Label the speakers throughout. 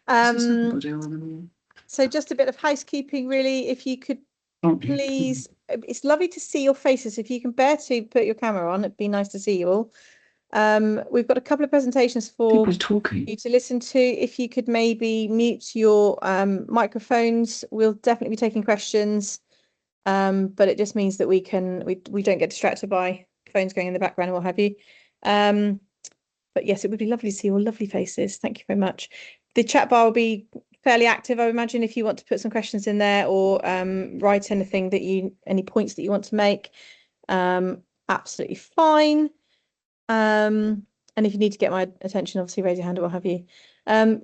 Speaker 1: So just a bit of housekeeping, really. If you could please, it's lovely to see your faces. If you can bear to put your camera on, it'd be nice to see you all. We've got a couple of presentations for you to listen to. If you could maybe mute your microphones, we'll definitely be taking questions. But it just means that we don't get distracted by phones going in the background or what have you. But yes, it would be lovely to see your lovely faces. Thank you very much. The chat bar will be fairly active, I would imagine, if you want to put some questions in there or write anything that any points that you want to make. Absolutely fine. And if you need to get my attention, obviously raise your hand or what have you.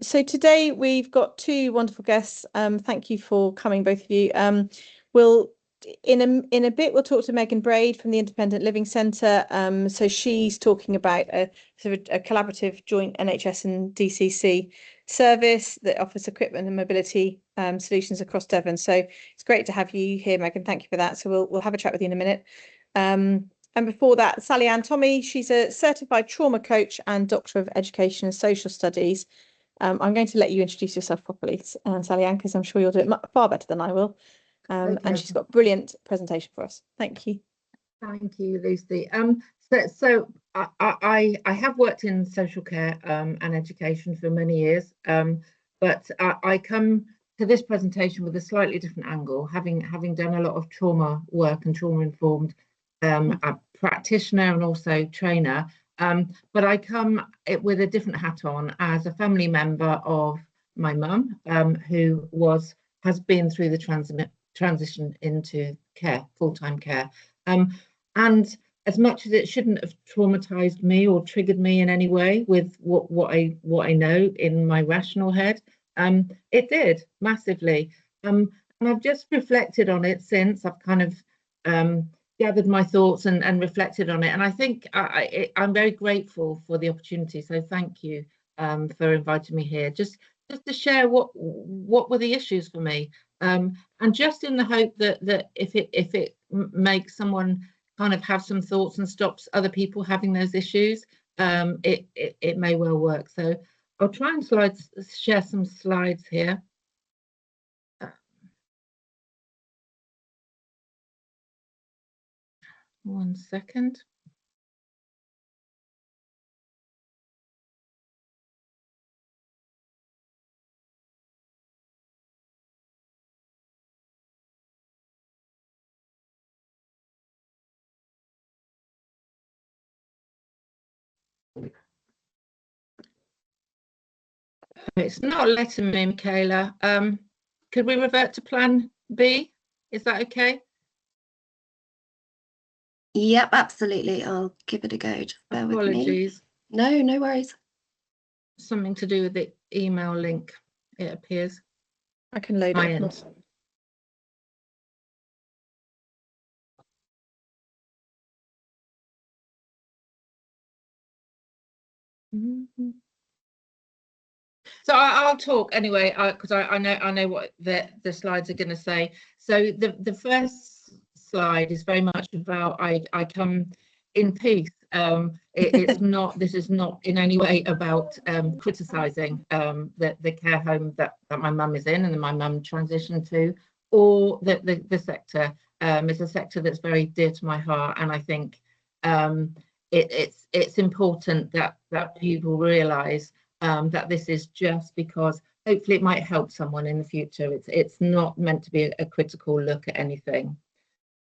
Speaker 1: So today we've got two wonderful guests. Thank you for coming, both of you. We'll in a bit we'll talk to Megan Braid from the Independent Living Centre. So she's talking about a sort of a collaborative joint NHS and DCC service that offers equipment and mobility solutions across Devon. So it's great to have you here, Megan. Thank you for that. So we'll have a chat with you in a minute. And before that, Sally Ann Tommy, she's a certified trauma coach and Doctor of Education and Social Studies. I'm going to let you introduce yourself properly, Sally Ann, because I'm sure you'll do it far better than I will. Okay. And she's got a brilliant presentation for us. Thank you.
Speaker 2: Thank you, Lucy. So I have worked in social care and education for many years, but I come to this presentation with a slightly different angle, having done a lot of trauma work and trauma-informed a practitioner and also trainer. But I come with a different hat on as a family member of my mum, who has been through the transition into care, full-time care. And as much as it shouldn't have traumatized me or triggered me in any way with what I know in my rational head, it did massively. And I've just reflected on it since. I've kind of gathered my thoughts and reflected on it. And I think I'm very grateful for the opportunity. So thank you for inviting me here, just to share what were the issues for me. And just in the hope that if it makes someone kind of have some thoughts and stops other people having those issues, it may well work. So I'll try and share some slides here. One second. It's not letting me, Michaela. Could we revert to plan B? Is that okay?
Speaker 3: Yep, absolutely. I'll give it a go. Just bear with me.
Speaker 2: Apologies.
Speaker 3: No worries.
Speaker 2: Something to do with the email link, it appears.
Speaker 1: I can load it.
Speaker 2: So I'll talk anyway, because I know what the slides are going to say. So the first slide is very much about I come in peace. This is not in any way about criticising the care home that my mum is in and that my mum transitioned to, or the sector. It's a sector that's very dear to my heart, and I think it's important that people realise that this is just because hopefully it might help someone in the future. It's not meant to be a critical look at anything.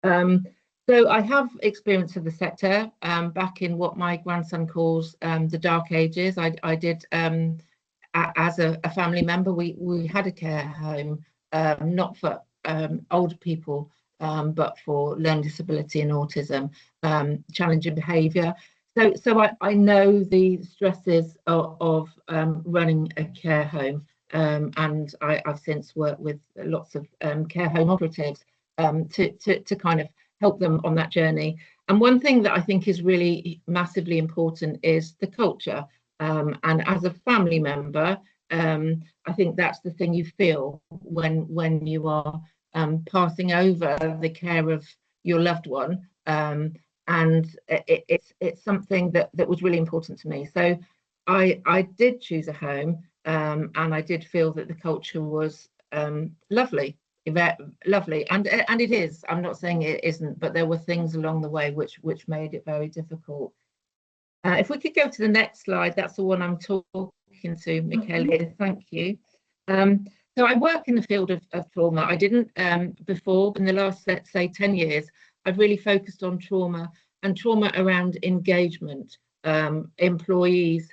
Speaker 2: So I have experience of the sector back in what my grandson calls the dark ages. I did, as a family member, we had a care home, not for older people, but for learning disability and autism, challenging behaviour. So I know the stresses of running a care home, and I've since worked with lots of care home operatives to kind of help them on that journey. And one thing that I think is really massively important is the culture. And as a family member, I think that's the thing you feel when you are passing over the care of your loved one. And it's something that was really important to me. So I did choose a home and I did feel that the culture was lovely, lovely, and it is. I'm not saying it isn't, but there were things along the way which made it very difficult. If we could go to the next slide, that's the one I'm talking to, Michaela. Thank you. So I work in the field of trauma. I didn't before, in the last, let's say, 10 years, I've really focused on trauma and trauma around engagement, employees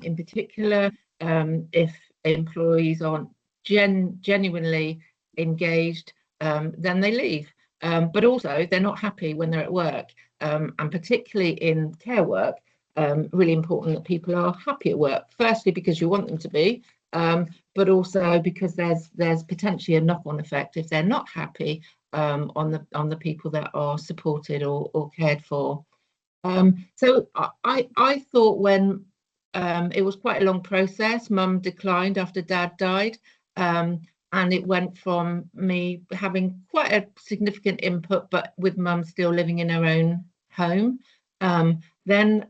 Speaker 2: in particular. If employees aren't genuinely engaged, then they leave. But also they're not happy when they're at work, and particularly in care work, really important that people are happy at work. Firstly, because you want them to be, but also because there's potentially a knock-on effect if they're not happy on the people that are supported or cared for. So I thought when it was quite a long process. Mum declined after Dad died, and it went from me having quite a significant input, but with Mum still living in her own home. Then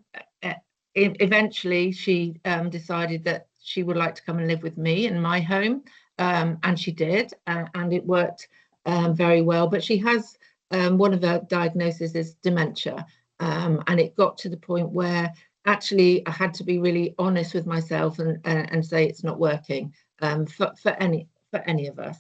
Speaker 2: eventually she decided that she would like to come and live with me in my home, and she did, and it worked very well. But she has one of her diagnoses is dementia, and it got to the point where actually I had to be really honest with myself and say it's not working for any of us.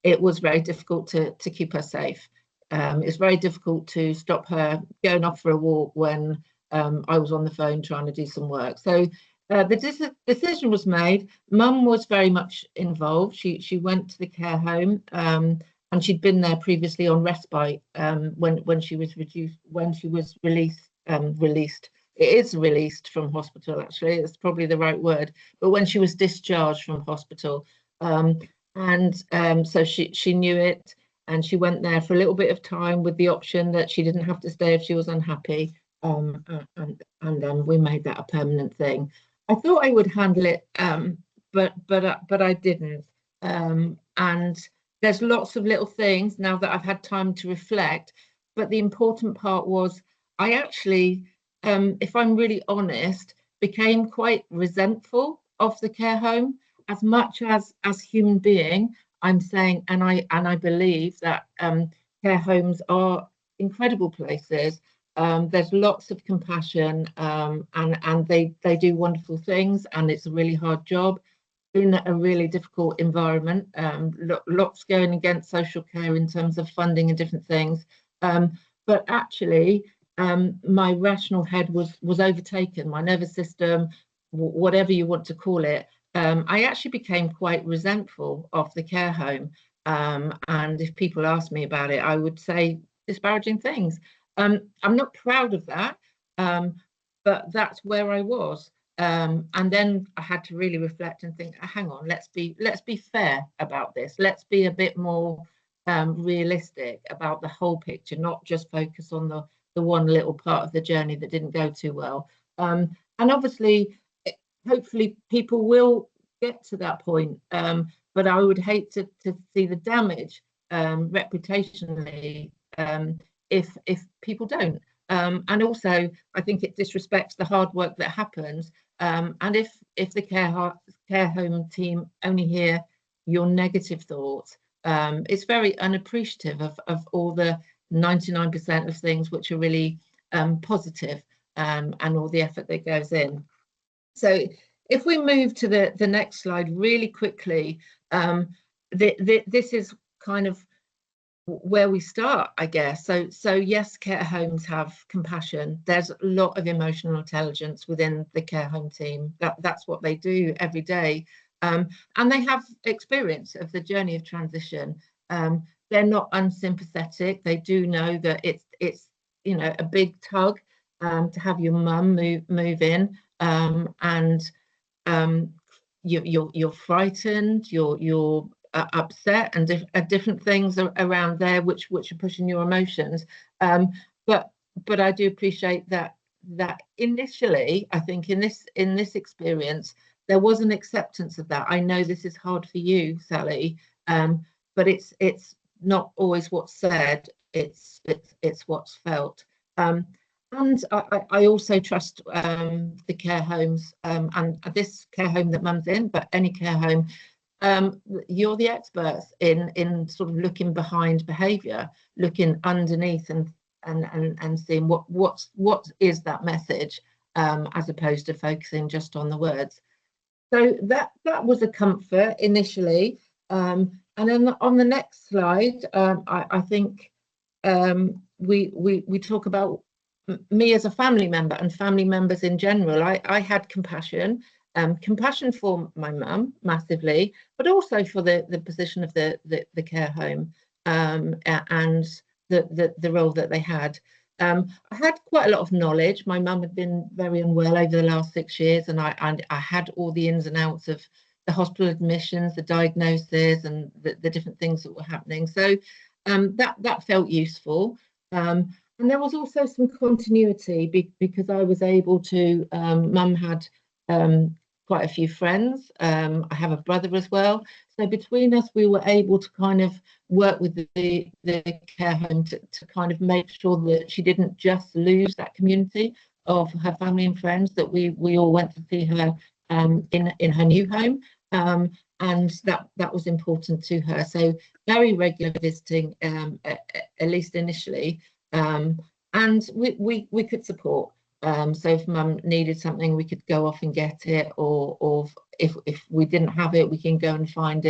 Speaker 2: It was very difficult to keep her safe. It's very difficult to stop her going off for a walk when I was on the phone trying to do some work. So the decision was made. Mum was very much involved. She went to the care home, and she'd been there previously on respite when she was released. It is released from hospital, actually. It's probably the right word. But when she was discharged from hospital, so she knew it, and she went there for a little bit of time with the option that she didn't have to stay if she was unhappy. And then we made that a permanent thing. I thought I would handle it, but I didn't. And there's lots of little things now that I've had time to reflect. But the important part was I actually, if I'm really honest, became quite resentful of the care home. As much as human being, I'm saying, and I believe that care homes are incredible places. There's lots of compassion, and they do wonderful things, and it's a really hard job in a really difficult environment. Lots going against social care in terms of funding and different things. But actually, my rational head was overtaken, my nervous system, whatever you want to call it. I actually became quite resentful of the care home. And if people asked me about it, I would say disparaging things. I'm not proud of that, but that's where I was. And then I had to really reflect and think, hang on, let's be fair about this. Let's be a bit more realistic about the whole picture, not just focus on the one little part of the journey that didn't go too well. And obviously, hopefully people will get to that point, but I would hate to see the damage reputationally if people don't. And also, I think it disrespects the hard work that happens. And if the care home team only hear your negative thoughts, it's very unappreciative of all the 99% of things which are really positive, and all the effort that goes in. So if we move to the next slide really quickly, this is kind of where we start, I guess. So yes, care homes have compassion. There's a lot of emotional intelligence within the care home team. That's what they do every day. And they have experience of the journey of transition. They're not unsympathetic. They do know that it's a big tug to have your mum move in, and you're frightened, you're upset, and different things around there which are pushing your emotions. But I do appreciate that initially, I think in this experience, there was an acceptance of that. I know this is hard for you, Sally, but it's not always what's said, it's what's felt. And I also trust the care homes, and this care home that mum's in, but any care home. You're the experts in sort of looking behind behaviour, looking underneath, and seeing what is that message, as opposed to focusing just on the words. So that was a comfort initially. And then on the next slide, I think we talk about me as a family member and family members in general. I had compassion for my mum massively, but also for the position of the care home, and the role that they had. I had quite a lot of knowledge. My mum had been very unwell over the last 6 years, and I had all the ins and outs of the hospital admissions, the diagnosis, and the different things that were happening. So that felt useful. And there was also some continuity because I was able to, mum had quite a few friends. I have a brother as well. So between us, we were able to kind of work with the care home to kind of make sure that she didn't just lose that community of her family and friends, that we all went to see her in her new home. And that was important to her. So very regular visiting, at least initially. And we could support. So if mum needed something, we could go off and get it, or if we didn't have it, we can go and find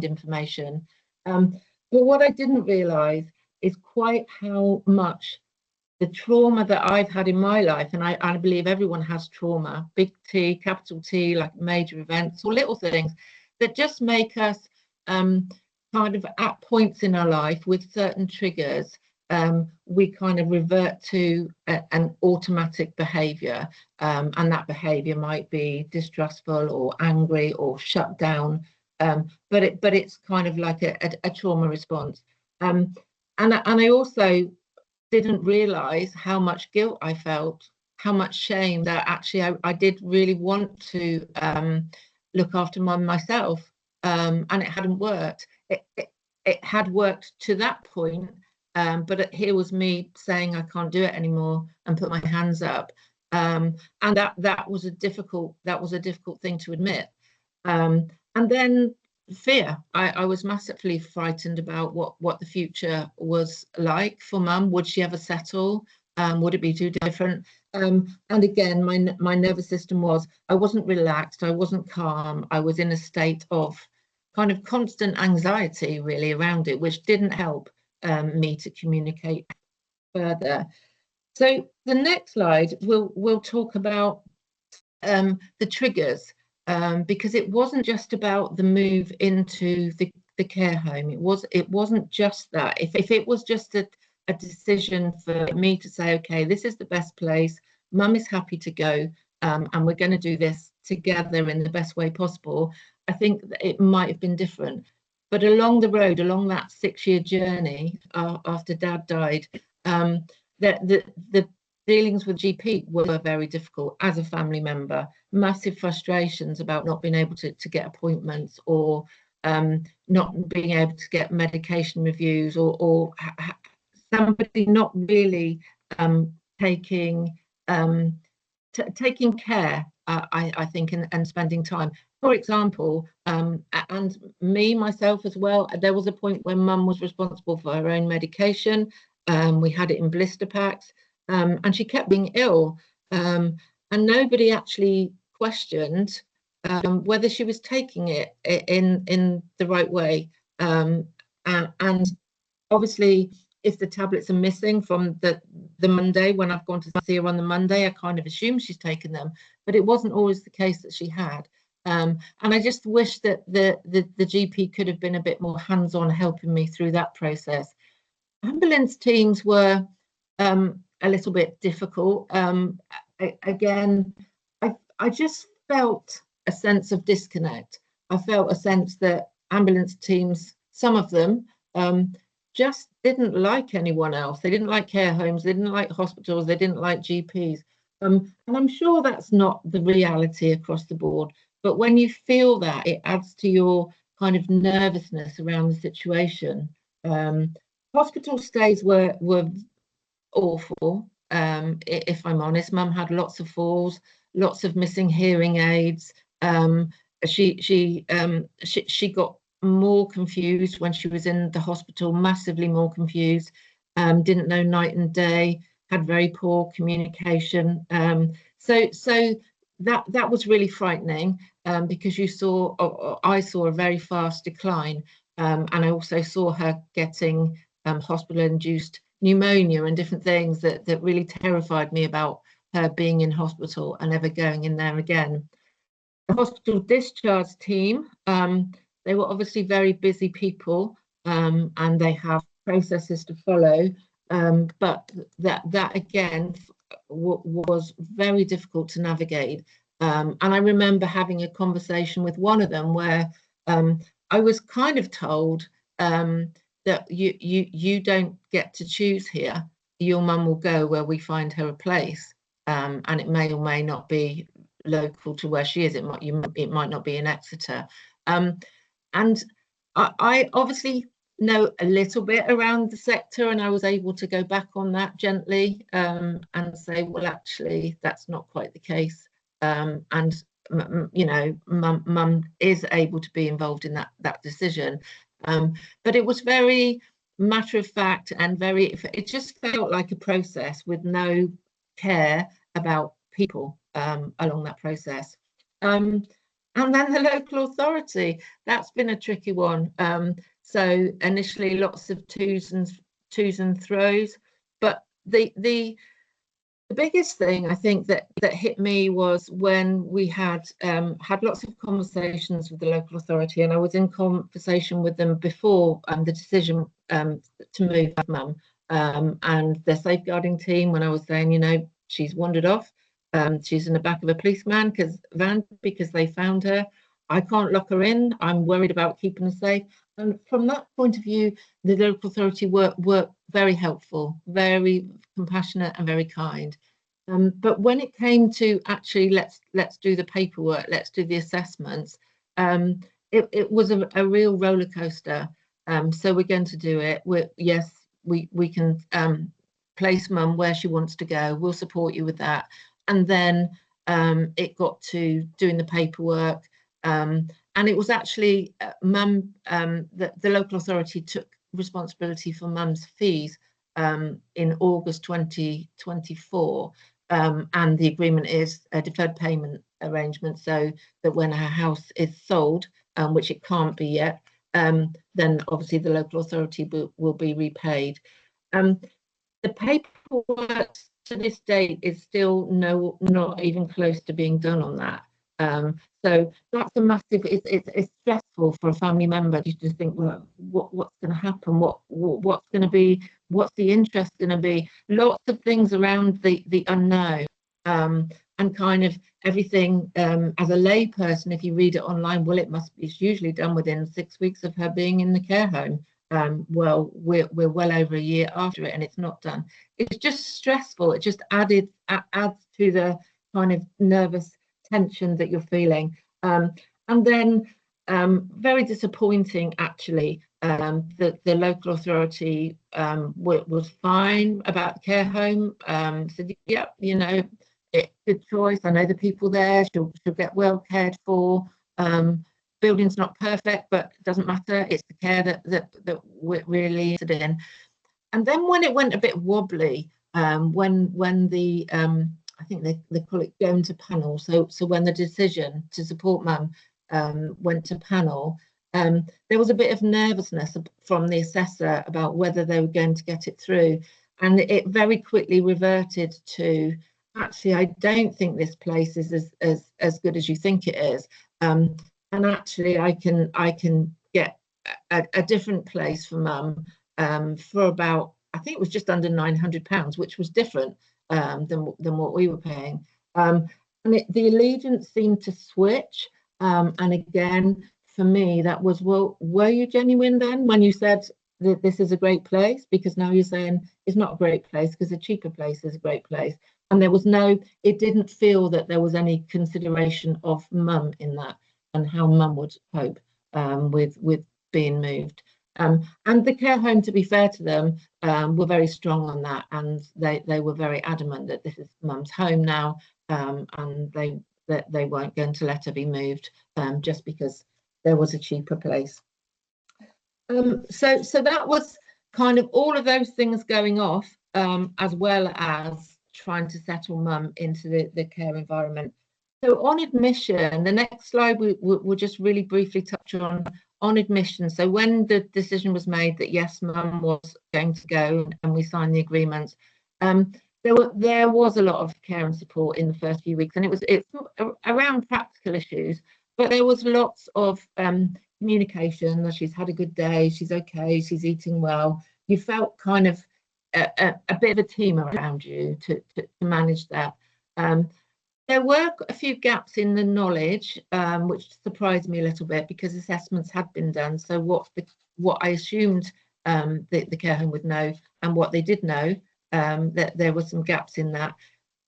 Speaker 2: information. But what I didn't realise is quite how much the trauma that I've had in my life, and I believe everyone has trauma, big T, capital T, like major events or little things that just make us kind of at points in our life with certain triggers. We kind of revert to an automatic behaviour, and that behaviour might be distrustful or angry or shut down, but it's kind of like a trauma response. And I also didn't realise how much guilt I felt, how much shame, that actually I did really want to look after mum myself, and it hadn't worked. It had worked to that point. But here was me saying I can't do it anymore and put my hands up, and that was a difficult thing to admit. And then fear. I was massively frightened about what the future was like for mum. Would she ever settle? Would it be too different? And again, my nervous system I wasn't relaxed. I wasn't calm. I was in a state of kind of constant anxiety really around it, which didn't help me to communicate further. So the next slide, we'll talk about the triggers, because it wasn't just about the move into the care home. It wasn't just that. If it was just a decision for me to say, okay, this is the best place, mum is happy to go, and we're going to do this together in the best way possible, I think that it might have been different. But along the road, along that 6-year journey after Dad died, the dealings with GP were very difficult as a family member. Massive frustrations about not being able to get appointments, or not being able to get medication reviews, or somebody not really taking care, I think, and spending time. For example, and me, myself as well, there was a point when mum was responsible for her own medication. We had it in blister packs, and she kept being ill. And nobody actually questioned whether she was taking it in the right way. And obviously, if the tablets are missing from the Monday, when I've gone to see her on the Monday, I kind of assume she's taken them, but it wasn't always the case that she had. And I just wish that the GP could have been a bit more hands-on, helping me through that process. Ambulance teams were a little bit difficult. Again, I just felt a sense of disconnect. I felt a sense that ambulance teams, some of them, just didn't like anyone else. They didn't like care homes, they didn't like hospitals, they didn't like GPs. And I'm sure that's not the reality across the board. But when you feel that, it adds to your kind of nervousness around the situation. Hospital stays were awful. if I'm honest. Mum had lots of falls, lots of missing hearing aids. She got more confused when she was in the hospital, massively more confused, didn't know night and day, had very poor communication. So that was really frightening, because I saw a very fast decline, and I also saw her getting hospital-induced pneumonia and different things that really terrified me about her being in hospital and ever going in there again. The hospital discharge team, they were obviously very busy people, and they have processes to follow, but that again was very difficult to navigate. And I remember having a conversation with one of them where I was kind of told that you don't get to choose here. Your mum will go where we find her a place, and it may or may not be local to where she is. It might not be in Exeter. And I obviously know a little bit around the sector, and I was able to go back on that gently, and say, well, actually, that's not quite the case. And you know, mum is able to be involved in that decision. But it was very matter of fact, and it just felt like a process with no care about people along that process. And then the local authority, that's been a tricky one. So initially lots of twos and throws, but the biggest thing I think that hit me was when we had lots of conversations with the local authority, and I was in conversation with them before the decision to move mum, and their safeguarding team, when I was saying, you know, she's wandered off, she's in the back of a policeman van because they found her. I can't lock her in. I'm worried about keeping her safe. And from that point of view, the local authority were very helpful, very compassionate and very kind. But when it came to actually let's do the paperwork, let's do the assessments, it was a real roller coaster. So we're going to do it. We can place mum where she wants to go. We'll support you with that. And then it got to doing the paperwork. And it was actually mum, the local authority took responsibility for mum's fees in August 2024. And the agreement is a deferred payment arrangement, so that when her house is sold, which it can't be yet, then obviously the local authority will be repaid. The paperwork to this date is still not even close to being done on that. So that's a massive, it's stressful for a family member to just think, well, what's going to happen? What's going to be, what's the interest going to be? Lots of things around the unknown, and kind of everything, as a lay person, if you read it online, well, it's usually done within 6 weeks of her being in the care home. Well, we're well over a year after it and it's not done. It's just stressful. It just adds to the kind of nervous tension that you're feeling. And then very disappointing, actually. The local authority was fine about the care home. Said, yeah, you know, good choice. I know the people there. She'll get well cared for. Building's not perfect, but it doesn't matter. It's the care that we're really interested in. And then when it went a bit wobbly, when the I think they call it going to panel. So when the decision to support mum went to panel, there was a bit of nervousness from the assessor about whether they were going to get it through, and it very quickly reverted to, actually, I don't think this place is as good as you think it is. And actually, I can get a different place for mum for about, I think it was just under £900, which was different than what we were paying. And the allegiance seemed to switch. And again, for me, that was, well, were you genuine then when you said that this is a great place? Because now you're saying it's not a great place because a cheaper place is a great place. And there was it didn't feel that there was any consideration of mum in that, and how mum would cope with being moved. And the care home, to be fair to them, were very strong on that, and they were very adamant that this is mum's home now, and they weren't going to let her be moved just because there was a cheaper place. So that was kind of all of those things going off, as well as trying to settle mum into the care environment. So on admission, the next slide we'll just really briefly touch on admission. So when the decision was made that yes, mum was going to go and we signed the agreement, there was a lot of care and support in the first few weeks, and it's around practical issues, but there was lots of communication that she's had a good day, she's okay, she's eating well. You felt kind of a bit of a team around you to manage that. There were a few gaps in the knowledge, which surprised me a little bit because assessments had been done. So what I assumed the care home would know and what they did know, that there were some gaps in that.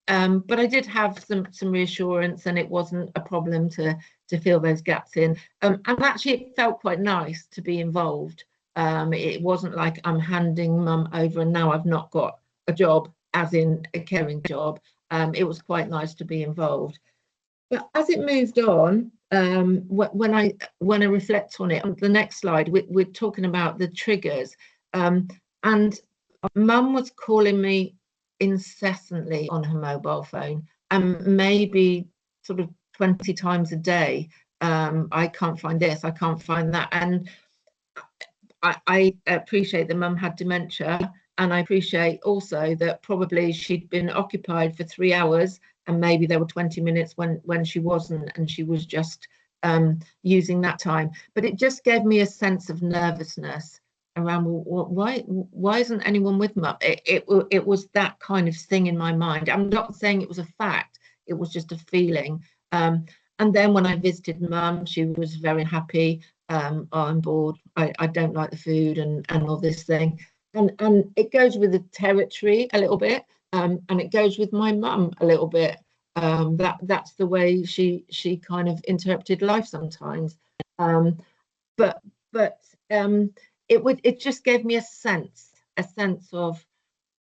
Speaker 2: But I did have some reassurance, and it wasn't a problem to fill those gaps in. And actually, it felt quite nice to be involved. It wasn't like I'm handing mum over and now I've not got a job, as in a caring job. It was quite nice to be involved. But as it moved on, when I reflect on it, on the next slide, we're talking about the triggers. And mum was calling me incessantly on her mobile phone, and maybe sort of 20 times a day. I can't find this, I can't find that. And I appreciate that mum had dementia, and I appreciate also that probably she'd been occupied for 3 hours, and maybe there were 20 minutes when she wasn't, and she was just using that time. But it just gave me a sense of nervousness around, well, why isn't anyone with mum? It was that kind of thing in my mind. I'm not saying it was a fact, it was just a feeling. And then when I visited mum, she was very happy. Oh, I'm bored, I don't like the food, and all this thing. And it goes with the territory a little bit, and it goes with my mum a little bit. That's the way she kind of interpreted life sometimes. But it just gave me a sense of,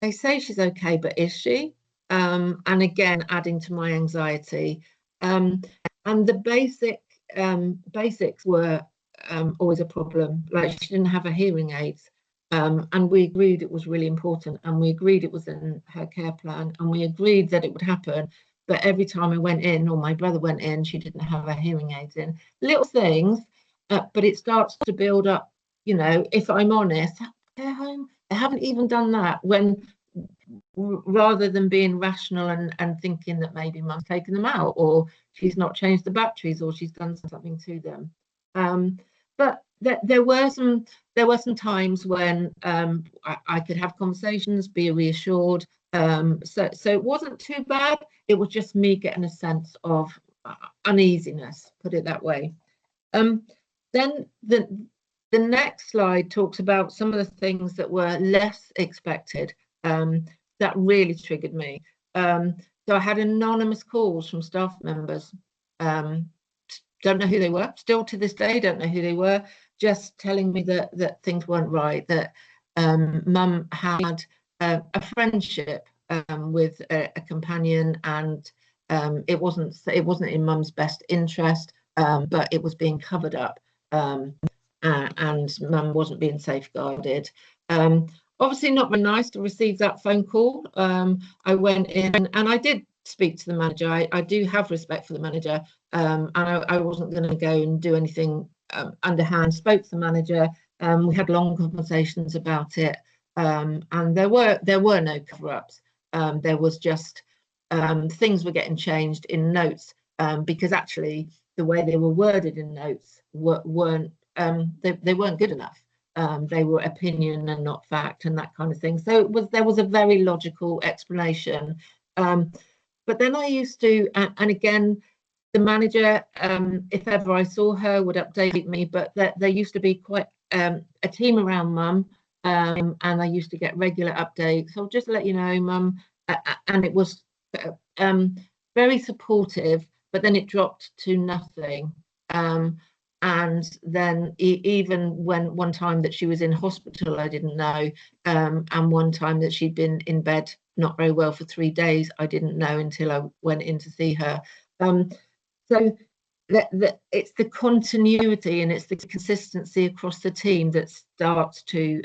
Speaker 2: they say she's okay, but is she? And again, adding to my anxiety. And the basics were always a problem. Like, she didn't have her hearing aids. And we agreed it was really important, and we agreed it was in her care plan, and we agreed that it would happen. But every time I went in, or my brother went in, she didn't have her hearing aids in. Little things, but it starts to build up. You know, if I'm honest, care home, they haven't even done that, when rather than being rational and thinking that maybe mum's taken them out, or she's not changed the batteries, or she's done something to them. But there were some times when I could have conversations, be reassured. So it wasn't too bad. It was just me getting a sense of uneasiness, put it that way. Then the next slide talks about some of the things that were less expected, that really triggered me. So I had anonymous calls from staff members. Don't know who they were, still to this day don't know who they were, just telling me that things weren't right, that mum had a friendship with a companion, and it wasn't in mum's best interest, but it was being covered up, and mum wasn't being safeguarded. Obviously not very nice to receive that phone call. I went in and I did speak to the manager. I do have respect for the manager, and I wasn't going to go and do anything underhand. Spoke to the manager. We had long conversations about it, and there were no cover-ups. There was just things were getting changed in notes, because actually the way they were worded in notes weren't they weren't good enough. They were opinion and not fact, and that kind of thing. So there was a very logical explanation. But then I used to, and again, the manager, if ever I saw her, would update me, but there used to be quite a team around mum, and I used to get regular updates. So just to let you know, mum, and it was very supportive, but then it dropped to nothing. and then even when one time that she was in hospital, I didn't know, and one time that she'd been in bed not very well for 3 days, I didn't know until I went in to see her. So it's the continuity and it's the consistency across the team that starts to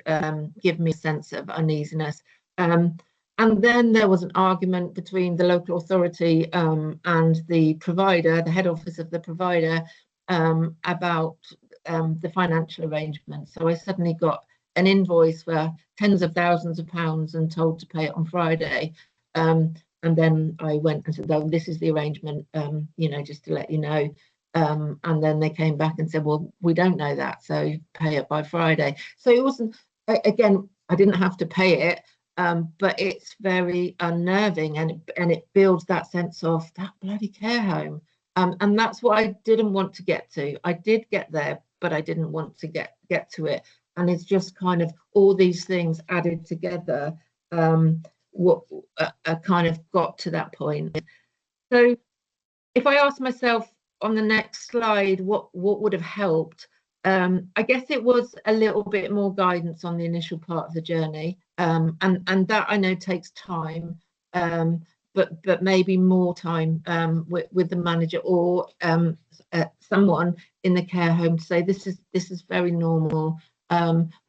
Speaker 2: give me a sense of uneasiness. And then there was an argument between the local authority and the provider, the head office of the provider, about the financial arrangement. So I suddenly got an invoice for tens of thousands of pounds and told to pay it on Friday. And then I went and said, "Oh, this is the arrangement, you know, just to let you know." And then they came back and said, "Well, we don't know that, so pay it by Friday." So it wasn't, again, I didn't have to pay it, but it's very unnerving, and it builds that sense of that bloody care home. And that's what I didn't want to get to. I did get there, but I didn't want to get to it. And it's just kind of all these things added together, what kind of got to that point. So if I ask myself on the next slide, what would have helped? I guess it was a little bit more guidance on the initial part of the journey, and that I know takes time, but maybe more time with the manager or someone in the care home to say this is very normal.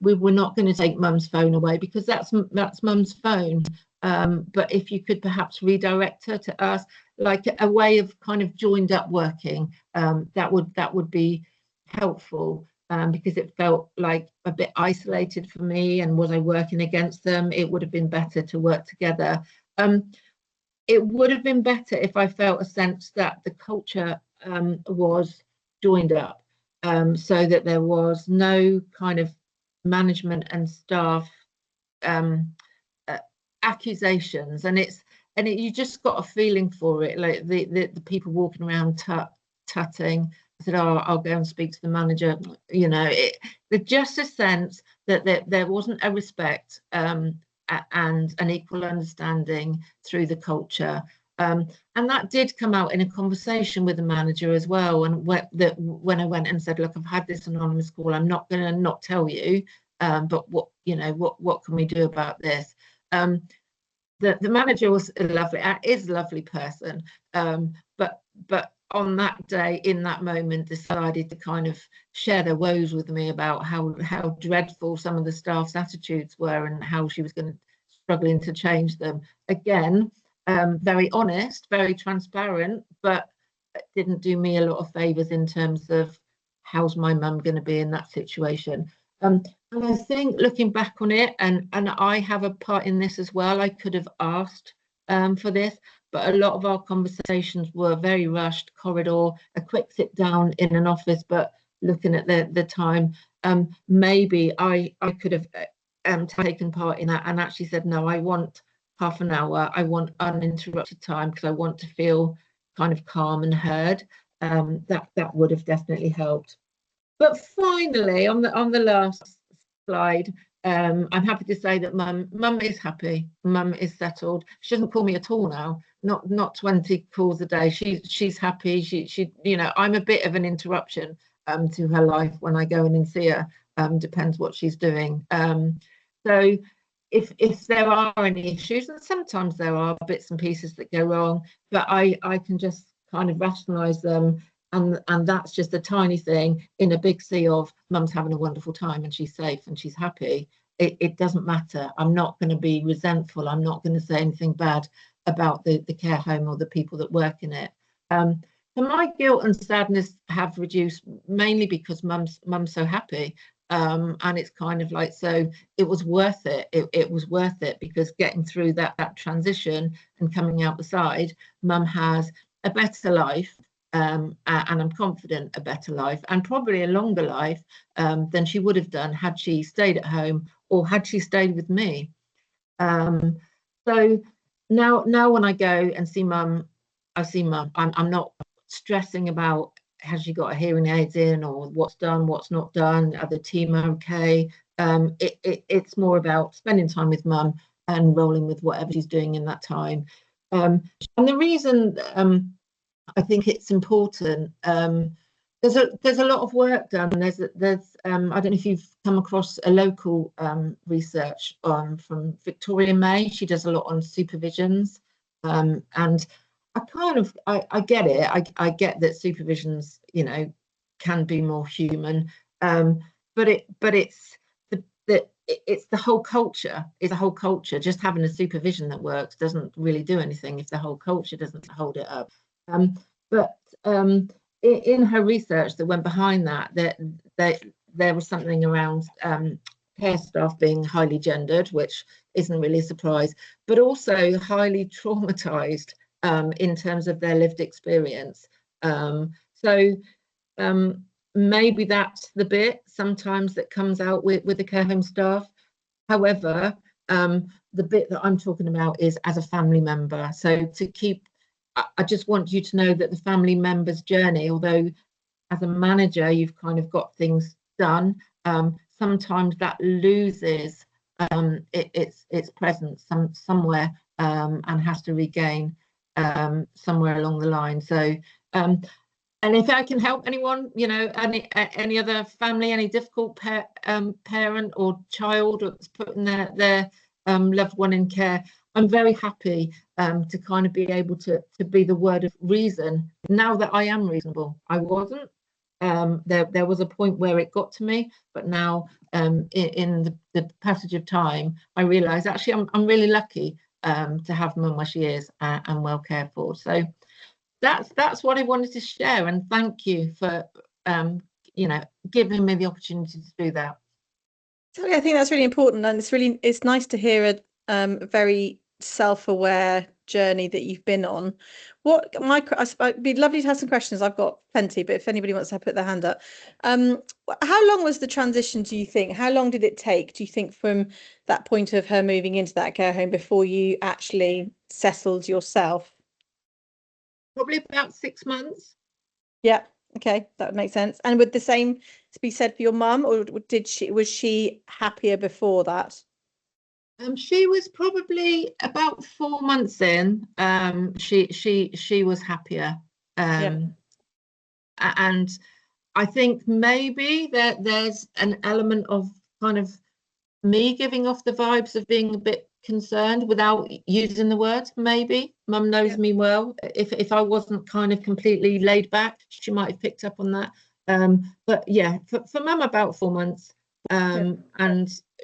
Speaker 2: We're not going to take mum's phone away because that's mum's phone. But if you could perhaps redirect her to us, like a way of kind of joined up working, that would be helpful, because it felt like a bit isolated for me, and was I working against them? It would have been better to work together. It would have been better if I felt a sense that the culture was joined up, so that there was no kind of management and staff accusations, and you just got a feeling for it, like the people walking around tutting. I said, "Oh, I'll go and speak to the manager." You know, there's just a sense that there wasn't a respect and an equal understanding through the culture. And that did come out in a conversation with the manager as well. And when I went and said, "Look, I've had this anonymous call. I'm not going to not tell you, but what can we do about this?" The manager was is a lovely person, but on that day, in that moment, decided to kind of share their woes with me about how dreadful some of the staff's attitudes were and how she was struggling to change them. Again, very honest, very transparent, but didn't do me a lot of favours in terms of how's my mum going to be in that situation. And I think looking back on it, and I have a part in this as well, I could have asked for this, but a lot of our conversations were very rushed, corridor, a quick sit down in an office, but looking at the time, maybe I could have taken part in that and actually said, "No, I want half an hour, I want uninterrupted time, because I want to feel kind of calm and heard." That would have definitely helped. But finally, on the last slide, I'm happy to say that mum is happy. Mum is settled. She doesn't call me at all now. Not 20 calls a day. She's happy. She you know, I'm a bit of an interruption to her life when I go in and see her. Depends what she's doing. So if there are any issues, and sometimes there are bits and pieces that go wrong, but I can just kind of rationalize them. And that's just a tiny thing in a big sea of mum's having a wonderful time and she's safe and she's happy. It doesn't matter. I'm not going to be resentful. I'm not going to say anything bad about the care home or the people that work in it. So my guilt and sadness have reduced, mainly because mum's so happy. And it's kind of like, so it was worth it. It was worth it, because getting through that transition and coming out the side, mum has a better life. And I'm confident a better life, and probably a longer life than she would have done had she stayed at home or had she stayed with me. So now when I go and see mum, I see mum. I'm not stressing about has she got her hearing aids in, or what's done, what's not done, are the team okay. It's more about spending time with mum and rolling with whatever she's doing in that time. And the reason I think it's important There's a lot of work done. There's I don't know if you've come across a local research from Victoria May. She does a lot on supervisions, and I get it. I get that supervisions, you know, can be more human, but it's it's the whole culture. It's a whole culture. Just having a supervision that works doesn't really do anything if the whole culture doesn't hold it up. But in her research that went behind that, there was something around care staff being highly gendered, which isn't really a surprise, but also highly traumatized in terms of their lived experience. Maybe that's the bit sometimes that comes out with the care home staff. However, the bit that I'm talking about is as a family member. So I just want you to know that the family member's journey, although as a manager you've kind of got things done, sometimes that loses its presence somewhere and has to regain somewhere along the line. So and if I can help anyone, you know, any other family, any difficult parent or child that's putting their loved one in care, I'm very happy to kind of be able to be the word of reason now that I am reasonable. I wasn't. There was a point where it got to me, but now in the passage of time, I realise actually I'm really lucky to have mum where she is and well cared for. So that's what I wanted to share, and thank you for you know, giving me the opportunity to do that.
Speaker 1: Totally, I think that's really important, and it's nice to hear a very self-aware journey that you've been on. It'd be lovely to have some questions. I've got plenty, but if anybody wants to put their hand up. How long was the transition, do you think? How long did it take, do you think, from that point of her moving into that care home before you actually settled yourself?
Speaker 2: Probably about 6 months.
Speaker 1: Yeah, okay, that would make sense. And would the same be said for your mum, or was she happier before that?
Speaker 2: She was probably about 4 months in. She was happier. And I think maybe there's an element of kind of me giving off the vibes of being a bit concerned without using the words. Maybe mum knows me well. If I wasn't kind of completely laid back, she might have picked up on that. But yeah, for mum about 4 months. And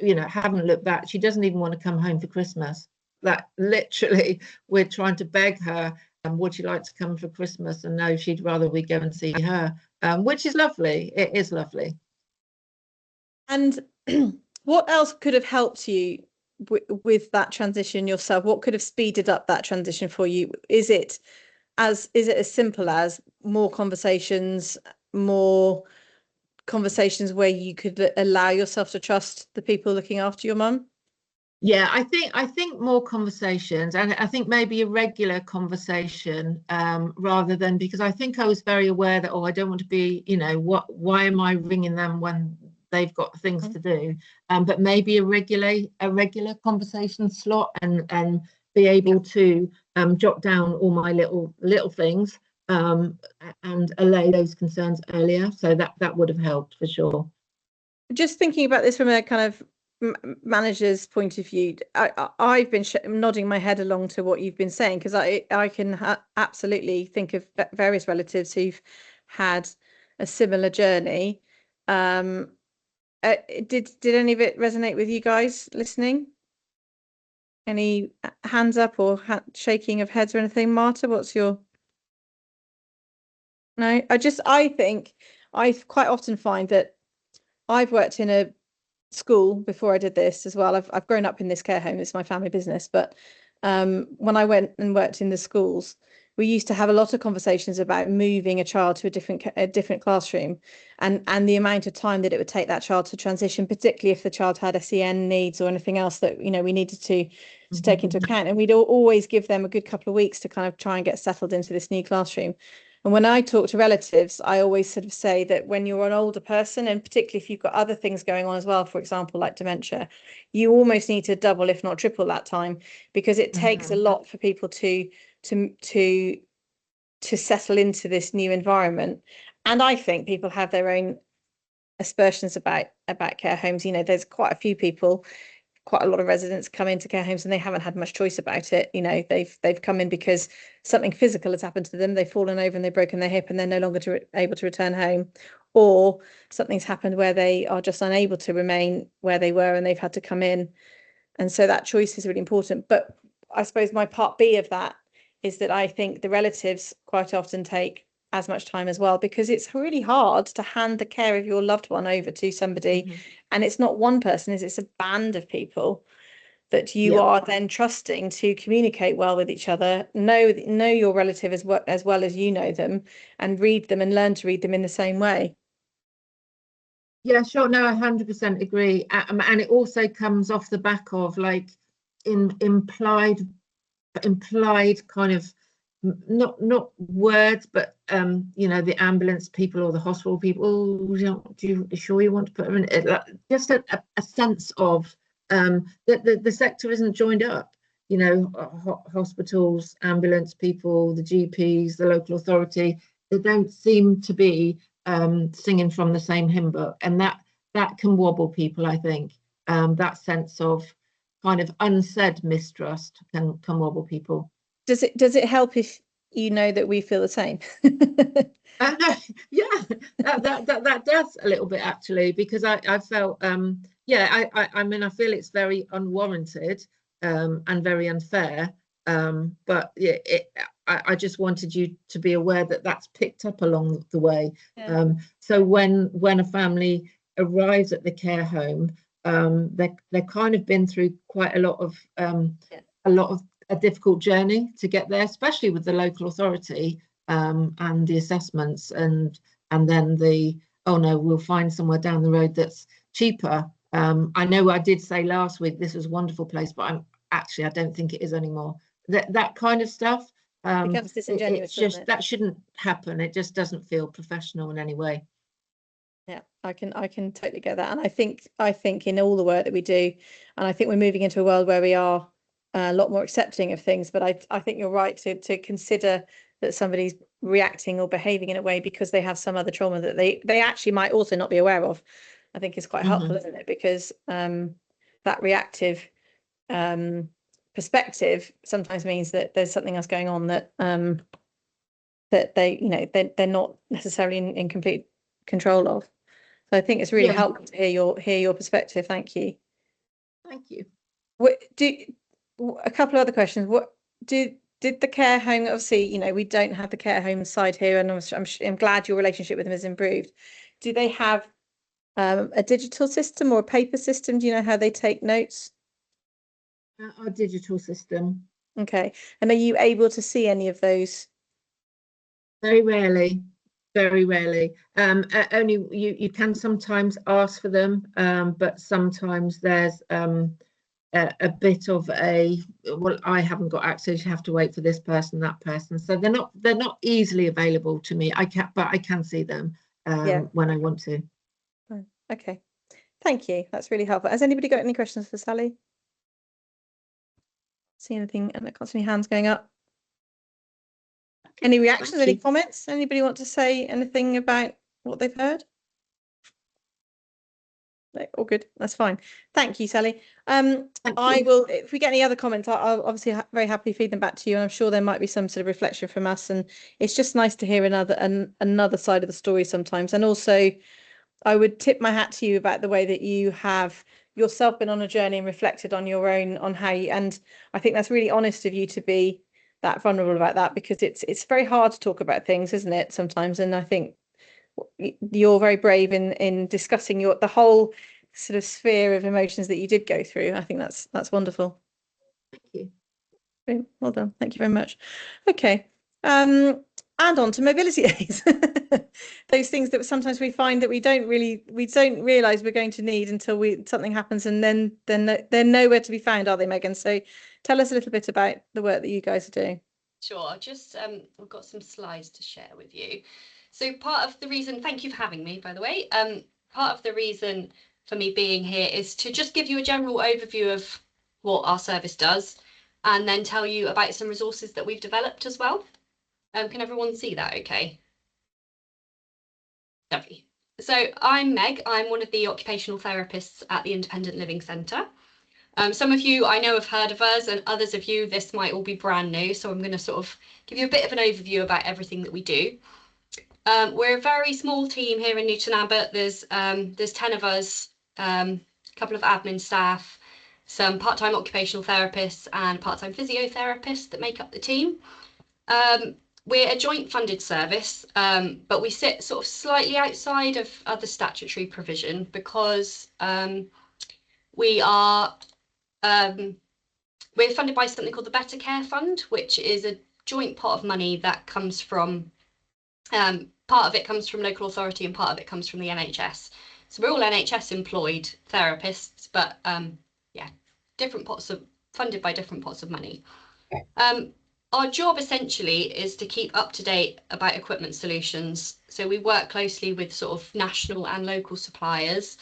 Speaker 2: you know, haven't looked back. She doesn't even want to come home for Christmas. Like literally, we're trying to beg her, would she like to come for Christmas? And no, she'd rather we go and see her, which is lovely. It is lovely.
Speaker 1: And what else could have helped you with that transition yourself? What could have speeded up that transition for you? Is it as simple as more conversations where you could allow yourself to trust the people looking after your mum?
Speaker 2: Yeah, I think more conversations, and I think maybe a regular conversation rather than, because I think I was very aware that, I don't want to be, you know, why am I ringing them when they've got things to do, but maybe a regular conversation slot and be able to jot down all my little things and allay those concerns earlier. So that would have helped for sure.
Speaker 1: Just thinking about this from a kind of manager's point of view, I've been nodding my head along to what you've been saying, because I can absolutely think of various relatives who've had a similar journey. Did any of it resonate with you guys listening? Any hands up or shaking of heads or anything? Marta, what's your... No, I think I quite often find that I've worked in a school before I did this as well. I've grown up in this care home. It's my family business. But when I went and worked in the schools, we used to have a lot of conversations about moving a child to a different classroom, and the amount of time that it would take that child to transition, particularly if the child had SEN needs or anything else that, you know, we needed to take into account. And we'd always give them a good couple of weeks to kind of try and get settled into this new classroom. And when I talk to relatives, I always sort of say that when you're an older person, and particularly if you've got other things going on as well, for example, like dementia, you almost need to double, if not triple that time, because it takes a lot for people to settle into this new environment. And I think people have their own aspersions about care homes. You know, there's quite a few people, quite a lot of residents come into care homes and they haven't had much choice about it. You know, they've come in because something physical has happened to them. They've fallen over and they've broken their hip and they're no longer able to return home, or something's happened where they are just unable to remain where they were and they've had to come in. And so that choice is really important. But I suppose my part B of that is that I think the relatives quite often take as much time as well, because it's really hard to hand the care of your loved one over to somebody. And it's not one person, it's a band of people that you are then trusting to communicate well with each other, know your relative as well as you know them, and read them and learn to read them in the same way.
Speaker 2: Yeah, sure. No, I 100% agree. And it also comes off the back of like implied kind of not words, but you know, the ambulance people or the hospital people. Oh, you sure you want to put them in it? Just a sense of that the sector isn't joined up. You know, hospitals, ambulance people, the GPs, the local authority. They don't seem to be singing from the same hymn book, and that can wobble people. I think that sense of kind of unsaid mistrust can wobble people.
Speaker 1: Does it help if you know that we feel the same?
Speaker 2: No, yeah, that does a little bit actually, because I felt yeah, I mean, I feel it's very unwarranted and very unfair, but yeah, I just wanted you to be aware that that's picked up along the way.
Speaker 1: Yeah.
Speaker 2: So when a family arrives at the care home, they've kind of been through quite a lot of a difficult journey to get there, especially with the local authority and the assessments, and then the, oh no, we'll find somewhere down the road that's cheaper. I know I did say last week this was a wonderful place, but I don't think it is anymore. That kind of stuff.
Speaker 1: Becomes disingenuous,
Speaker 2: it's just
Speaker 1: doesn't it?
Speaker 2: that shouldn't happen. It just doesn't feel professional in any way.
Speaker 1: Yeah, I can totally get that. And I think in all the work that we do, and I think we're moving into a world where we are a lot more accepting of things, but I think you're right to consider that somebody's reacting or behaving in a way because they have some other trauma that they actually might also not be aware of. I think is quite helpful, isn't it? Because that reactive perspective sometimes means that there's something else going on that that they, you know, they're not necessarily in complete control of. So I think it's really helpful to hear your perspective. Thank you.
Speaker 2: Thank you.
Speaker 1: A couple of other questions. What did the care home, obviously, you know, we don't have the care home side here, and I'm glad your relationship with them has improved. Do they have a digital system or a paper system? Do you know how they take notes?
Speaker 2: Our digital system.
Speaker 1: Okay. And are you able to see any of those?
Speaker 2: Very rarely. Very rarely. Only you can sometimes ask for them, but sometimes there's a bit of a, well, I haven't got access, you have to wait for this person, that person. So they're not easily available to me. But I can see them when I want to.
Speaker 1: Okay. Thank you. That's really helpful. Has anybody got any questions for Sally? See anything? And I can't see any hands going up. Any reactions, any comments? Anybody want to say anything about what they've heard? No, all good. That's fine. Thank you, Sally. I will, if we get any other comments, I'll obviously very happily feed them back to you. And I'm sure there might be some sort of reflection from us. And it's just nice to hear another side of the story sometimes. And also, I would tip my hat to you about the way that you have yourself been on a journey and reflected on your own, on how you, and I think that's really honest of you to be that vulnerable about that, because it's very hard to talk about things, isn't it, sometimes? And I think you're very brave in discussing the whole sort of sphere of emotions that you did go through. I think that's wonderful.
Speaker 2: Thank you.
Speaker 1: Well done. Thank you very much. Okay. And on to mobility aids. Those things that sometimes we find that we don't realise we're going to need until something happens, and then they're nowhere to be found, are they, Megan? So tell us a little bit about the work that you guys are doing.
Speaker 4: Sure. I've got some slides to share with you. So part of the reason, thank you for having me, by the way. Part of the reason for me being here is to just give you a general overview of what our service does, and then tell you about some resources that we've developed as well. Can everyone see that okay? Lovely. So I'm Meg. I'm one of the occupational therapists at the Independent Living Centre. Some of you I know have heard of us, and others of you this might all be brand new. So I'm going to sort of give you a bit of an overview about everything that we do. We're a very small team here in Newton Abbot. There's 10 of us, a couple of admin staff, some part-time occupational therapists and part-time physiotherapists that make up the team. We're a joint funded service, but we sit sort of slightly outside of other statutory provision because we're funded by something called the Better Care Fund, which is a joint pot of money that comes from, part of it comes from local authority and part of it comes from the NHS. So we're all NHS employed therapists, but yeah, different pots of, funded by different pots of money. Our job essentially is to keep up to date about equipment solutions. So we work closely with sort of national and local suppliers,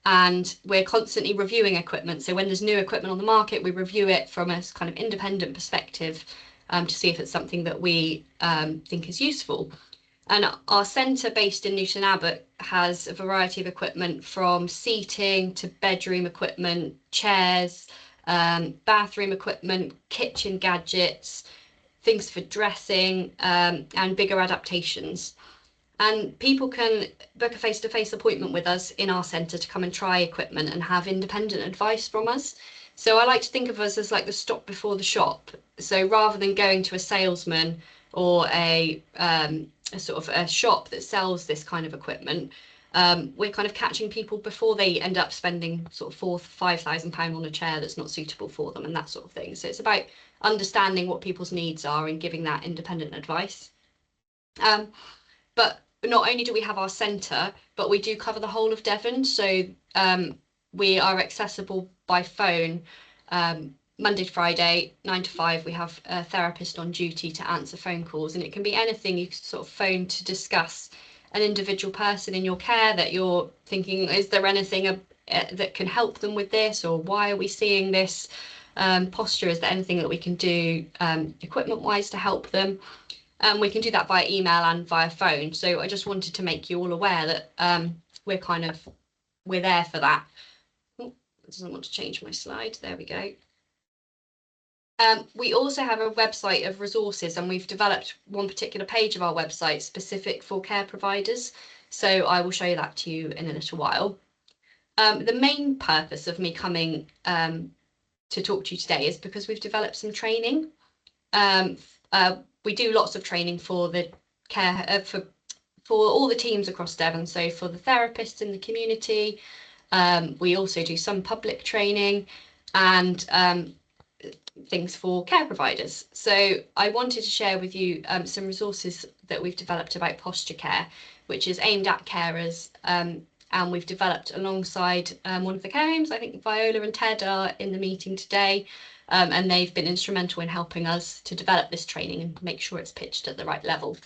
Speaker 4: and we're constantly reviewing equipment. So when there's new equipment on the market, we review it from a kind of independent perspective to see if it's something that we think is useful. And our centre based in Newton Abbot has a variety of equipment from seating to bedroom equipment, chairs, bathroom equipment, kitchen gadgets, things for dressing, and bigger adaptations. And people can book a face-to-face appointment with us in our centre to come and try equipment and have independent advice from us. So I like to think of us as like the stop before the shop. So rather than going to a salesman or a sort of a shop that sells this kind of equipment, we're kind of catching people before they end up spending sort of £4,000–5,000 on a chair that's not suitable for them and that sort of thing. So it's about understanding what people's needs are and giving that independent advice. But not only do we have our centre, but we do cover the whole of Devon. So we are accessible by phone Monday to Friday, 9 to 5. We have a therapist on duty to answer phone calls, and it can be anything. You can sort of phone to discuss an individual person in your care that you're thinking, is there anything that can help them with this, or why are we seeing this posture? Is there anything that we can do equipment wise to help them? We can do that via email and via phone. So I just wanted to make you all aware that we're there for that. Oh, it doesn't want to change my slide. There we go. We also have a website of resources, and we've developed one particular page of our website specific for care providers. So I will show you that to you in a little while. The main purpose of me coming to talk to you today is because we've developed some training. We do lots of training for the care for all the teams across Devon. So for the therapists in the community, we also do some public training and things for care providers. So I wanted to share with you some resources that we've developed about posture care, which is aimed at carers, and we've developed alongside one of the care homes. I think Viola and Ted are in the meeting today, and they've been instrumental in helping us to develop this training and make sure it's pitched at the right level.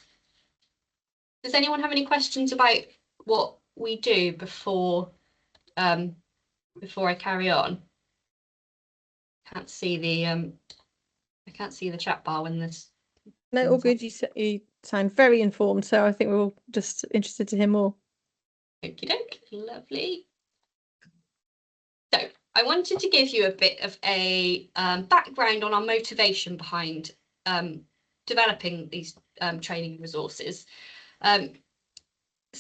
Speaker 4: Does anyone have any questions about what we do before I carry on? I can't see the chat bar when this.
Speaker 1: No, all good. You sound very informed, so I think we're all just interested to hear more.
Speaker 4: Okie doke, lovely. So I wanted to give you a bit of a background on our motivation behind developing these training resources. So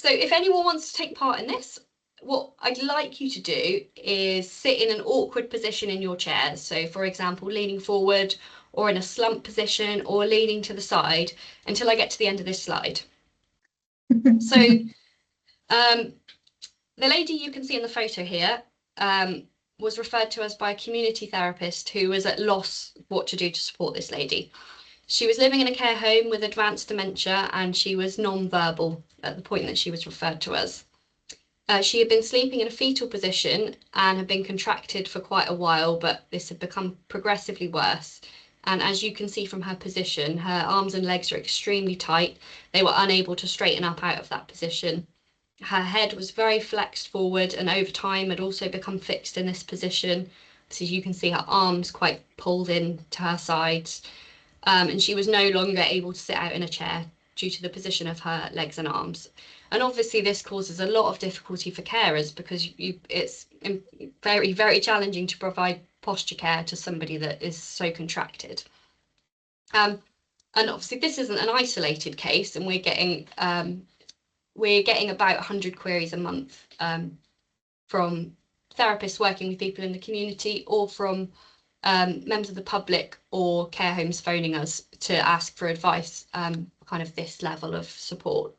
Speaker 4: if anyone wants to take part in this, what I'd like you to do is sit in an awkward position in your chair. So for example, leaning forward or in a slump position or leaning to the side until I get to the end of this slide. So the lady you can see in the photo here was referred to us by a community therapist who was at loss what to do to support this lady. She was living in a care home with advanced dementia, and she was non-verbal at the point that she was referred to us. She had been sleeping in a fetal position and had been contracted for quite a while, but this had become progressively worse. And as you can see from her position, her arms and legs are extremely tight. They were unable to straighten up out of that position. Her head was very flexed forward, and over time had also become fixed in this position. So you can see her arms quite pulled in to her sides. And she was no longer able to sit out in a chair due to the position of her legs and arms. And obviously this causes a lot of difficulty for carers, because it's very, very challenging to provide posture care to somebody that is so contracted. And obviously this isn't an isolated case, and we're getting about 100 queries a month from therapists working with people in the community, or from members of the public or care homes phoning us to ask for advice, kind of this level of support.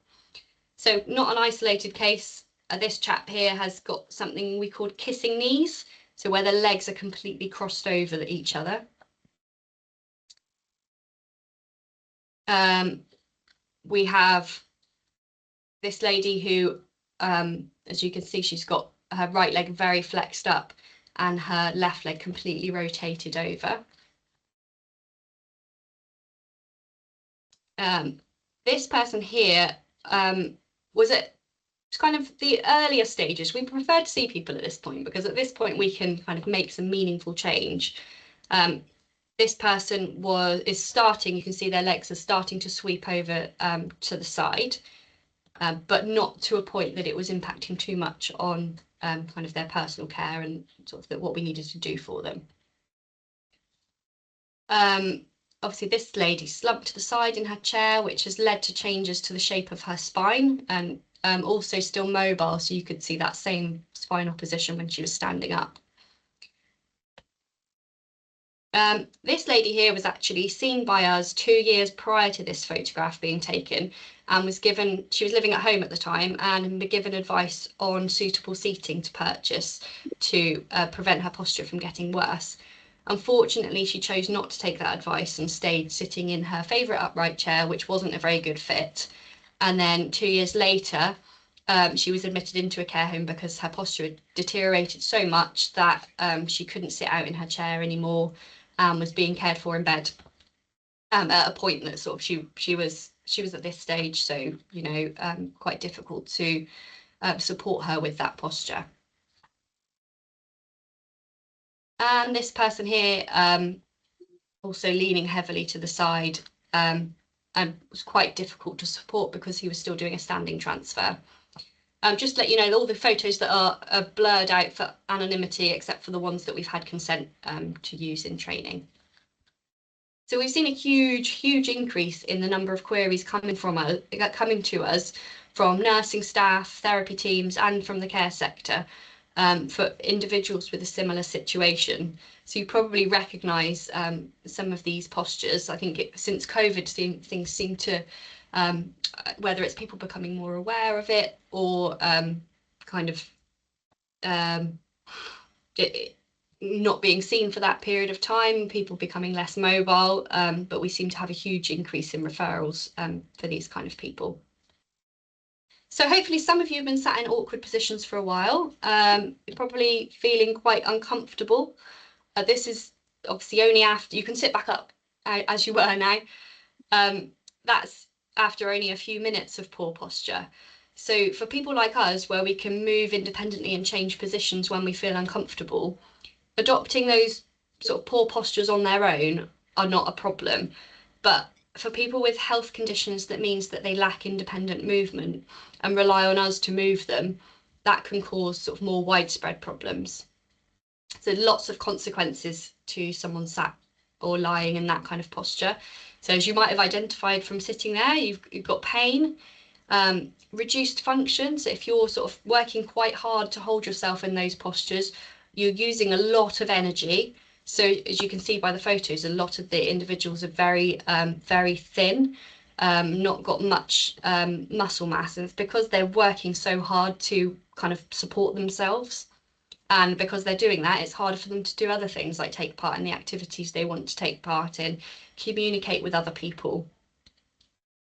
Speaker 4: So not an isolated case. This chap here has got something we call kissing knees, so where the legs are completely crossed over each other. We have this lady who, as you can see, she's got her right leg very flexed up and her left leg completely rotated over. This person here was at kind of the earlier stages. We prefer to see people at this point, because at this point we can kind of make some meaningful change. This person is starting, you can see their legs are starting to sweep over to the side, but not to a point that it was impacting too much on kind of their personal care and sort of what we needed to do for them. Obviously this lady slumped to the side in her chair, which has led to changes to the shape of her spine, and also still mobile, so you could see that same spinal position when she was standing up. This lady here was actually seen by us 2 years prior to this photograph being taken, and she was living at home at the time, and been given advice on suitable seating to purchase to prevent her posture from getting worse. Unfortunately, she chose not to take that advice and stayed sitting in her favourite upright chair, which wasn't a very good fit. And then 2 years later, she was admitted into a care home because her posture had deteriorated so much that she couldn't sit out in her chair anymore, and was being cared for in bed at a point that sort of she was at this stage, so you know, quite difficult to support her with that posture. And this person here, also leaning heavily to the side, and was quite difficult to support because he was still doing a standing transfer. Just to let you know, all the photos that are blurred out for anonymity, except for the ones that we've had consent to use in training. So we've seen a huge increase in the number of queries coming to us from nursing staff, therapy teams, and from the care sector for individuals with a similar situation. So you probably recognise some of these postures. I think since COVID, things seem to, whether it's people becoming more aware of it, or kind of not being seen for that period of time, people becoming less mobile, but we seem to have a huge increase in referrals for these kind of people. So hopefully some of you have been sat in awkward positions for a while, you're probably feeling quite uncomfortable. This is obviously only after, you can sit back up as you were now. That's after only a few minutes of poor posture. So for people like us, where we can move independently and change positions when we feel uncomfortable, adopting those sort of poor postures on their own are not a problem. But for people with health conditions, that means that they lack independent movement and rely on us to move them, that can cause sort of more widespread problems. So lots of consequences to someone sat or lying in that kind of posture. So as you might have identified from sitting there, you've got pain, reduced function. So if you're sort of working quite hard to hold yourself in those postures, you're using a lot of energy. So as you can see by the photos, a lot of the individuals are very, very thin, not got much muscle mass. And it's because they're working so hard to kind of support themselves. And because they're doing that, it's harder for them to do other things, like take part in the activities they want to take part in, communicate with other people.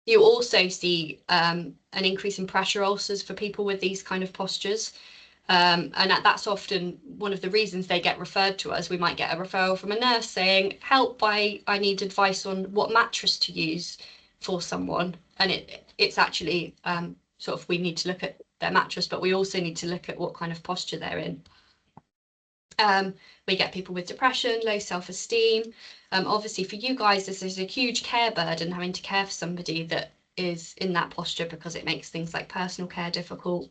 Speaker 4: You also see an increase in pressure ulcers for people with these kind of postures. And that's often one of the reasons they get referred to us. We might get a referral from a nurse saying, help, I need advice on what mattress to use for someone. And it's actually sort of, we need to look at their mattress, but we also need to look at what kind of posture they're in. We get people with depression, low self-esteem. Obviously for you guys, this is a huge care burden, having to care for somebody that is in that posture because it makes things like personal care difficult.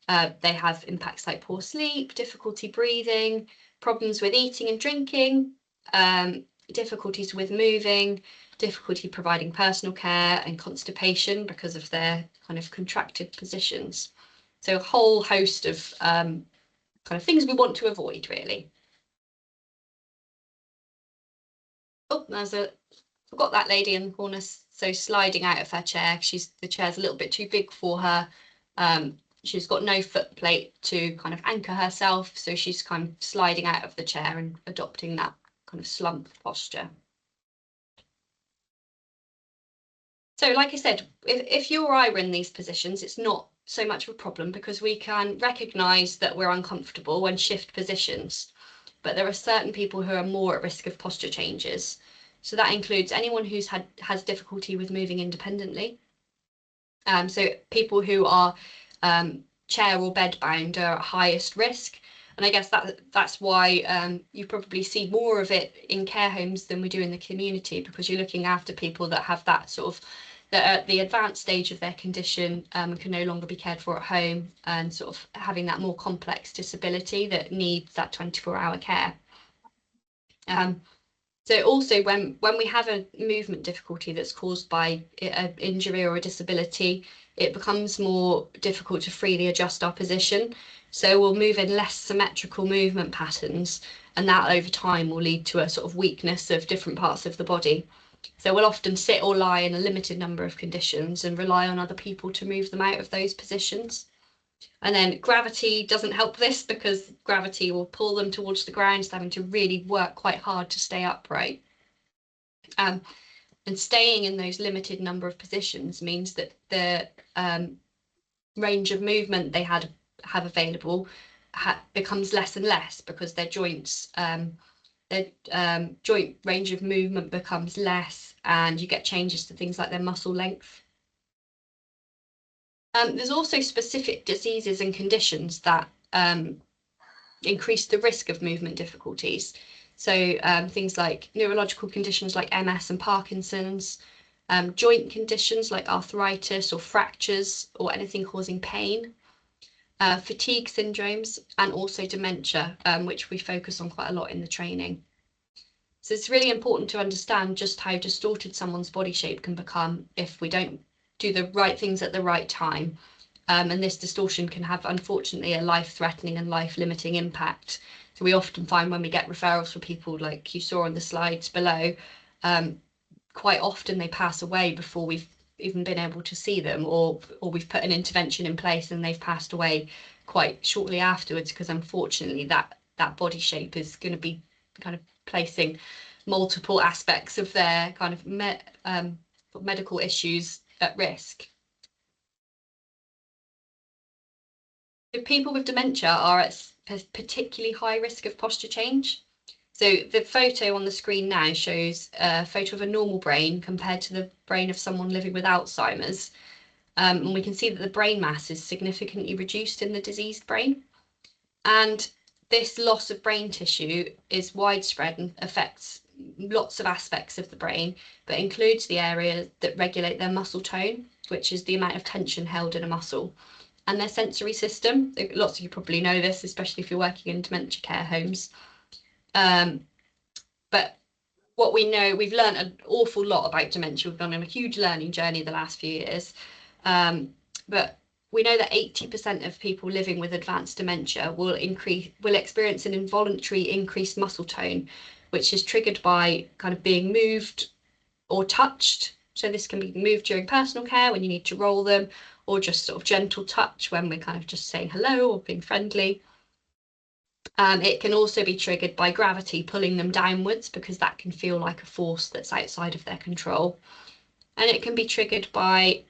Speaker 4: They have impacts like poor sleep, difficulty breathing, problems with eating and drinking, difficulties with moving, difficulty providing personal care, and constipation because of their kind of contracted positions. So a whole host of kind of things we want to avoid, really. Oh, I've got that lady in the corner, so sliding out of her chair. The chair's a little bit too big for her. She's got no foot plate to kind of anchor herself, so she's kind of sliding out of the chair and adopting that kind of slump posture. So like I said, if you or I were in these positions, it's not so much of a problem because we can recognise that we're uncomfortable and shift positions. But there are certain people who are more at risk of posture changes. So that includes anyone who's has difficulty with moving independently. So people who are chair or bed bound are at highest risk. And I guess that's why you probably see more of it in care homes than we do in the community, because you're looking after people that have that sort of the advanced stage of their condition and can no longer be cared for at home, and sort of having that more complex disability that needs that 24-hour care. So also when we have a movement difficulty that's caused by an injury or a disability, it becomes more difficult to freely adjust our position. So we'll move in less symmetrical movement patterns, and that over time will lead to a sort of weakness of different parts of the body. So we'll often sit or lie in a limited number of conditions and rely on other people to move them out of those positions. And then gravity doesn't help this, because gravity will pull them towards the ground, so having to really work quite hard to stay upright. And staying in those limited number of positions means that the range of movement they have available becomes less and less, because their joints, their joint range of movement becomes less, and you get changes to things like their muscle length. There's also specific diseases and conditions that increase the risk of movement difficulties. So things like neurological conditions like MS and Parkinson's, joint conditions like arthritis or fractures or anything causing pain, fatigue syndromes, and also dementia, which we focus on quite a lot in the training. So it's really important to understand just how distorted someone's body shape can become if we don't do the right things at the right time. And this distortion can have, unfortunately, a life-threatening and life-limiting impact. So we often find when we get referrals for people like you saw on the slides below, quite often they pass away before we've even been able to see them, or we've put an intervention in place and they've passed away quite shortly afterwards, because unfortunately that body shape is going to be kind of placing multiple aspects of their kind of medical issues at risk. So people with dementia are at particularly high risk of posture change. So the photo on the screen now shows a photo of a normal brain compared to the brain of someone living with Alzheimer's. And we can see that the brain mass is significantly reduced in the diseased brain. And this loss of brain tissue is widespread and affects lots of aspects of the brain, but includes the areas that regulate their muscle tone, which is the amount of tension held in a muscle, and their sensory system. Lots of you probably know this, especially if you're working in dementia care homes. But what we know, we've learned an awful lot about dementia. We've gone on a huge learning journey the last few years. But we know that 80% of people living with advanced dementia will experience an involuntary increased muscle tone, which is triggered by kind of being moved or touched. So this can be moved during personal care when you need to roll them, or just sort of gentle touch when we're kind of just saying hello or being friendly. It can also be triggered by gravity pulling them downwards, because that can feel like a force that's outside of their control. And it can be triggered by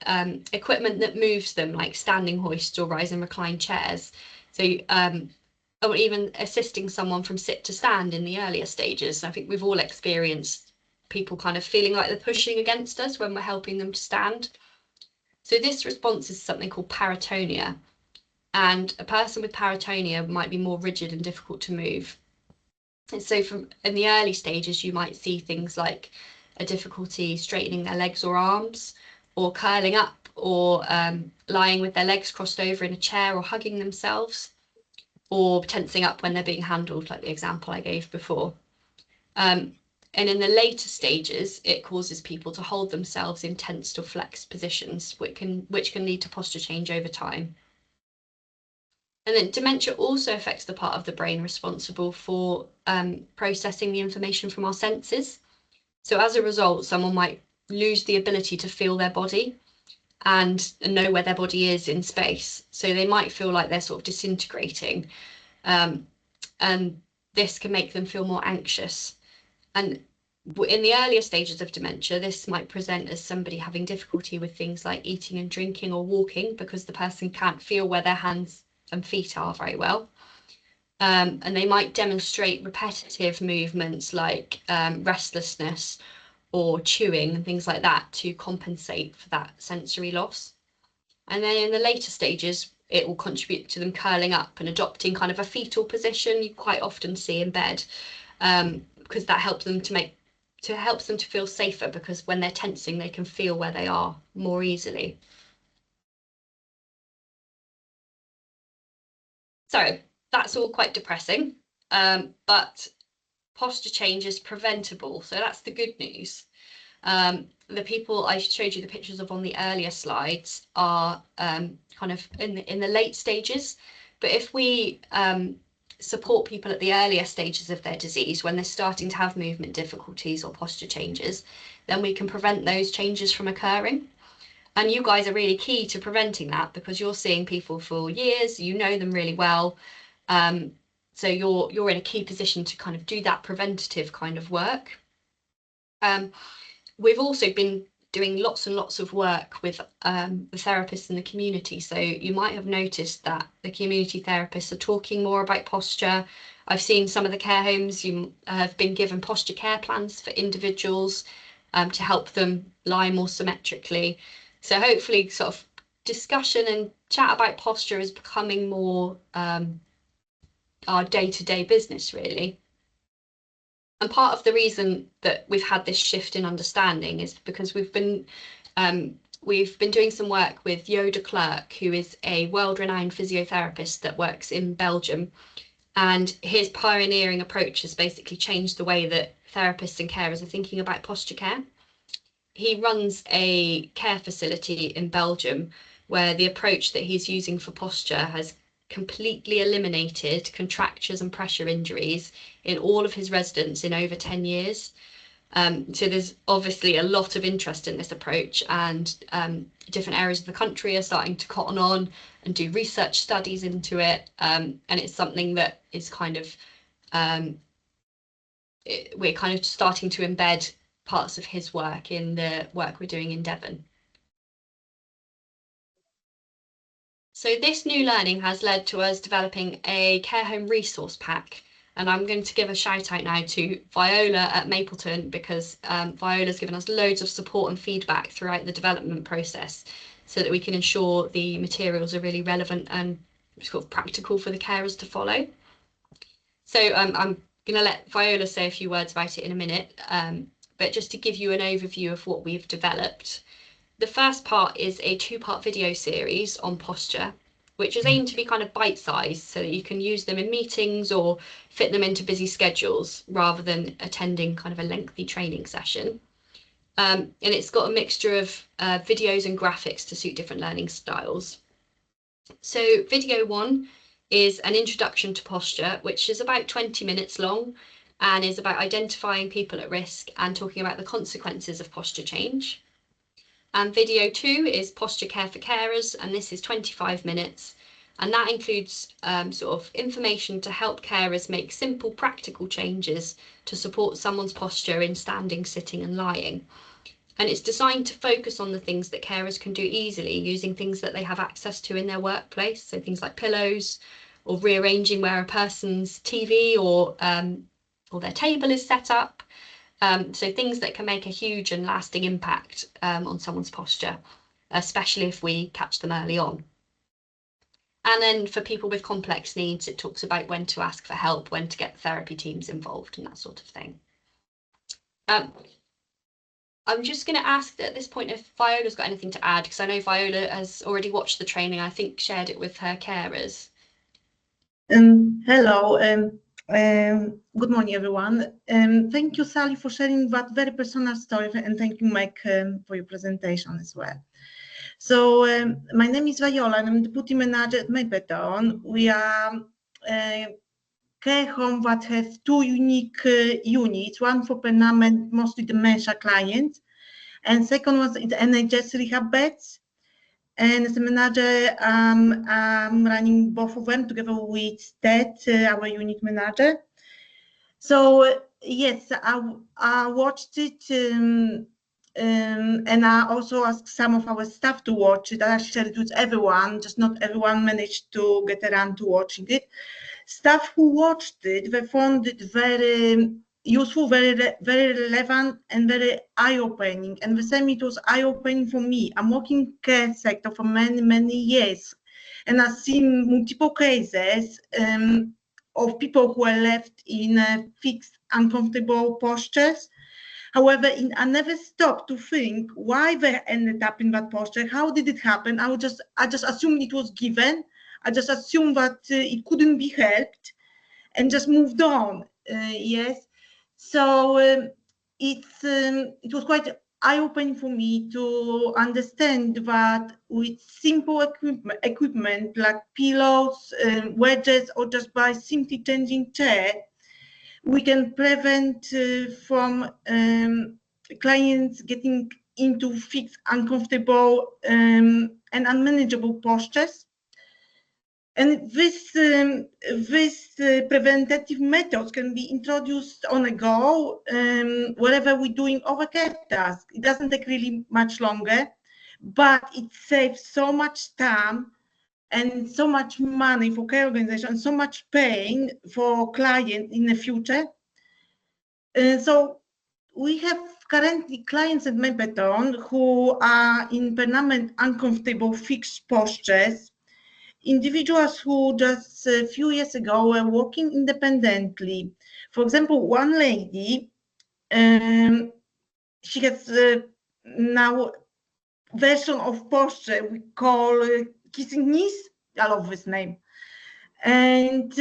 Speaker 4: equipment that moves them, like standing hoists or rise and recline chairs. So or even assisting someone from sit to stand in the earlier stages. I think we've all experienced people kind of feeling like they're pushing against us when we're helping them to stand. So this response is something called paratonia. And a person with paratonia might be more rigid and difficult to move. And so in the early stages, you might see things like a difficulty straightening their legs or arms, or curling up, or lying with their legs crossed over in a chair, or hugging themselves, or tensing up when they're being handled, like the example I gave before. And in the later stages, it causes people to hold themselves in tensed or flexed positions, which can lead to posture change over time. And then dementia also affects the part of the brain responsible for processing the information from our senses. So as a result, someone might lose the ability to feel their body and know where their body is in space. So they might feel like they're sort of disintegrating. And this can make them feel more anxious. And in the earlier stages of dementia, this might present as somebody having difficulty with things like eating and drinking or walking, because the person can't feel where their hands and feet are very well. And they might demonstrate repetitive movements like restlessness or chewing and things like that to compensate for that sensory loss. And then in the later stages, it will contribute to them curling up and adopting kind of a fetal position you quite often see in bed, because that helps them to feel safer, because when they're tensing, they can feel where they are more easily. So that's all quite depressing, but posture change is preventable. So that's the good news. The people I showed you the pictures of on the earlier slides are kind of in the late stages. But if we support people at the earlier stages of their disease, when they're starting to have movement difficulties or posture changes, then we can prevent those changes from occurring. And you guys are really key to preventing that, because you're seeing people for years, you know them really well. So you're in a key position to kind of do that preventative kind of work. We've also been doing lots and lots of work with the therapists in the community. So you might have noticed that the community therapists are talking more about posture. I've seen some of the care homes, you have been given posture care plans for individuals to help them lie more symmetrically. So hopefully sort of discussion and chat about posture is becoming more our day-to-day business, really. And part of the reason that we've had this shift in understanding is because we've been doing some work with Jo de Klerk, who is a world-renowned physiotherapist that works in Belgium. And his pioneering approach has basically changed the way that therapists and carers are thinking about posture care. He runs a care facility in Belgium where the approach that he's using for posture has completely eliminated contractures and pressure injuries in all of his residents in over 10 years. So there's obviously a lot of interest in this approach, and different areas of the country are starting to cotton on and do research studies into it. And it's something that is kind of, we're kind of starting to embed parts of his work in the work we're doing in Devon. So this new learning has led to us developing a care home resource pack, and I'm going to give a shout out now to Viola at Mapleton, because Viola's given us loads of support and feedback throughout the development process so that we can ensure the materials are really relevant and sort of practical for the carers to follow. So I'm going to let Viola say a few words about it in a minute, but just to give you an overview of what we've developed. The first part is a 2-part video series on posture, which is aimed to be kind of bite-sized so that you can use them in meetings or fit them into busy schedules rather than attending kind of a lengthy training session. And it's got a mixture of videos and graphics to suit different learning styles. So video 1 is an introduction to posture, which is about 20 minutes long and is about identifying people at risk and talking about the consequences of posture change. And video 2 is posture care for carers, and this is 25 minutes. And that includes sort of information to help carers make simple, practical changes to support someone's posture in standing, sitting and lying. And it's designed to focus on the things that carers can do easily using things that they have access to in their workplace. So things like pillows, or rearranging where a person's TV or their table is set up. So things that can make a huge and lasting impact on someone's posture, especially if we catch them early on. And then for people with complex needs, it talks about when to ask for help, when to get therapy teams involved and that sort of thing. I'm just going to ask at this point if Viola's got anything to add, because I know Viola has already watched the training, I think shared it with her carers.
Speaker 5: Hello, good morning, everyone. Thank you, Sally, for sharing that very personal story, and thank you, Mike, for your presentation as well. So my name is Viola, and I'm the deputy manager at Mapleton. We are a care home that has two unique units, one for permanent, mostly dementia clients, and second one is NHS rehab beds. And as a manager, I'm running both of them together with Ted, our unit manager. So yes, I watched it, and I also asked some of our staff to watch it. I shared it with everyone, just not everyone managed to get around to watching it. Staff who watched it, they found it very useful, very relevant, and very eye-opening. And the same, it was eye-opening for me. I'm working in care sector for many years, and I've seen multiple cases of people who are left in fixed, uncomfortable postures. However, I never stopped to think why they ended up in that posture. How did it happen? I just assumed it was given. I just assumed that it couldn't be helped, and just moved on. Yes, so it was quite eye-opening for me to understand that with simple equipment like pillows, wedges, or just by simply changing chair, we can prevent from clients getting into fixed, uncomfortable, and unmanageable postures. And this preventative methods can be introduced on a go wherever we're doing overcare tasks. It doesn't take really much longer, but it saves so much time and so much money for care organizations, so much pain for clients in the future. So we have currently clients at Mapleton who are in permanent uncomfortable fixed postures, individuals who just a few years ago were working independently. For example, one lady, she has now version of posture we call kissing knees. I love this name. And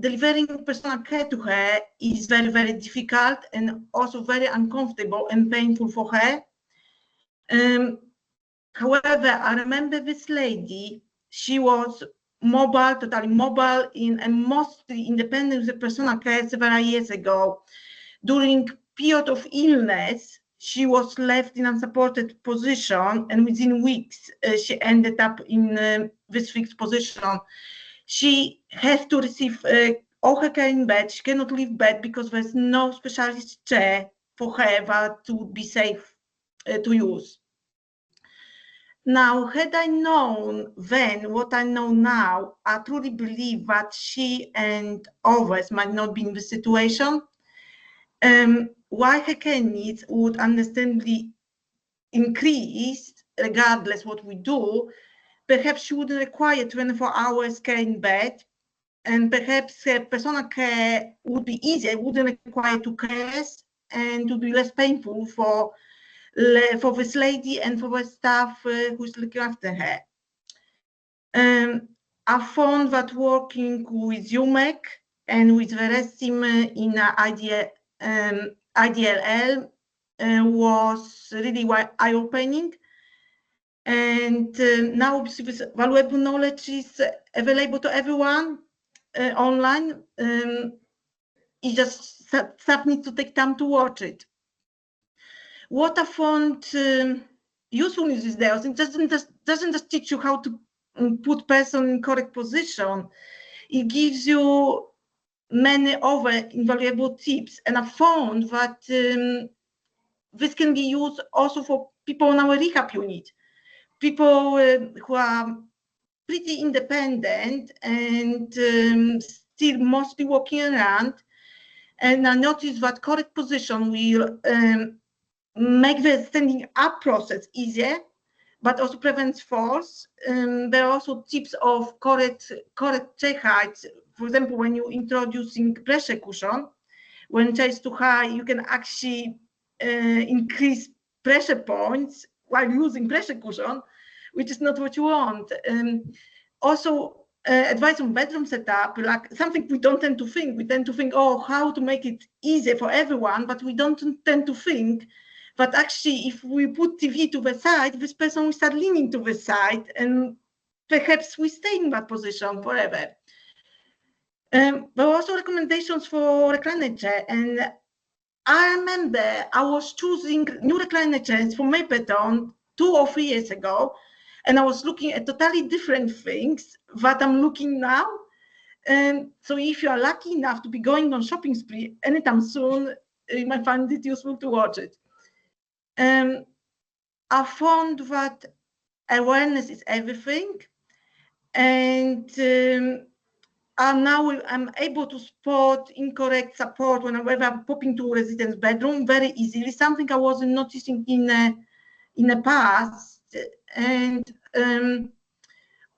Speaker 5: delivering personal care to her is very difficult and also very uncomfortable and painful for her. However, I remember this lady, she was mobile, totally mobile, and mostly independent with personal care several years ago. During period of illness, she was left in unsupported position, and within weeks, she ended up in this fixed position. She has to receive all her care in bed. She cannot leave bed because there's no specialist chair for her that would be safe to use. Now, had I known then what I know now, I truly believe that she and others might not be in the situation. While her care needs would understandably increase, regardless what we do, perhaps she wouldn't require 24 hours care in bed, and perhaps personal care would be easier. It wouldn't require 2 carers, and would be less painful for this lady and for the staff who's looking after her. I found that working with UMEC and with the rest team in IDLL was really eye-opening. And now this valuable knowledge is available to everyone online. It just staff needs to take time to watch it. What I found useful in these days, it doesn't just teach you how to put person in correct position. It gives you many other invaluable tips, and I found that this can be used also for people in our rehab unit, people who are pretty independent and still mostly walking around. And I noticed that correct position will make the standing up process easier, but also prevents falls. There are also tips of correct chair height. For example, when you're introducing pressure cushion, when chair is too high, you can actually increase pressure points while using pressure cushion, which is not what you want. Also, advice on bedroom setup, like something we don't tend to think. We tend to think, oh, how to make it easy for everyone, but we don't tend to think that actually if we put TV to the side, this person will start leaning to the side and perhaps we stay in that position forever. There were also recommendations for recliner chair, and I remember I was choosing new recliner chairs for Mapleton 2 or 3 years ago, and I was looking at totally different things that I'm looking now. So if you are lucky enough to be going on shopping spree anytime soon, you might find it useful to watch it. I found that awareness is everything, and now I'm able to spot incorrect support whenever I'm popping to a resident's bedroom very easily, something I wasn't noticing in the past. And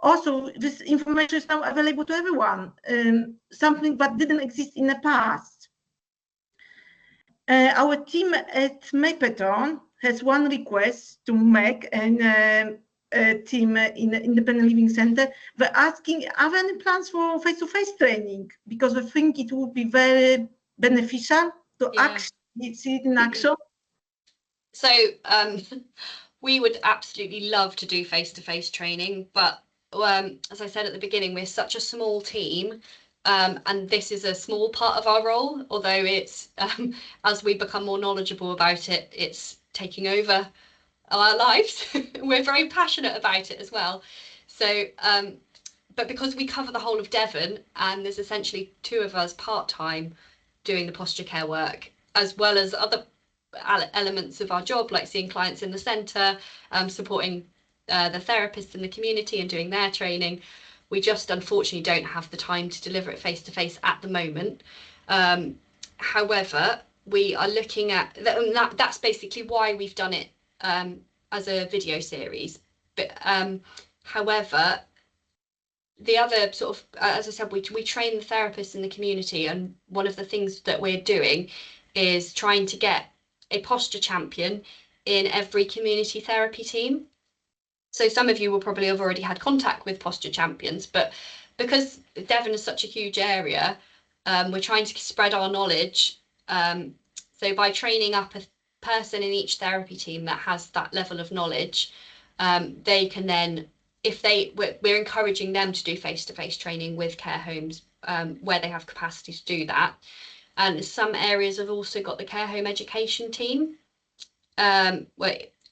Speaker 5: also, this information is now available to everyone, something that didn't exist in the past. Our team at Mapleton has one request to make, and a team in the Independent Living Center. They're asking, are there any plans for face-to-face training? Because I think it would be very beneficial to actually see it in action.
Speaker 4: So we would absolutely love to do face-to-face training, but as I said at the beginning, we're such a small team, and this is a small part of our role, although it's as we become more knowledgeable about it, it's taking over our lives. We're very passionate about it as well. So but because we cover the whole of Devon, and there's essentially 2 of us part-time doing the posture care work, as well as other elements of our job, like seeing clients in the centre, supporting the therapists in the community and doing their training, we just unfortunately don't have the time to deliver it face-to-face at the moment. However, we are looking at that's basically why we've done it as a video series. But however, the other sort of, as I said, we train the therapists in the community, and one of the things that we're doing is trying to get a posture champion in every community therapy team. So some of you will probably have already had contact with posture champions, but because Devon is such a huge area, we're trying to spread our knowledge. So by training up a person in each therapy team that has that level of knowledge, they can then, we're encouraging them to do face-to-face training with care homes where they have capacity to do that. And some areas have also got the care home education team.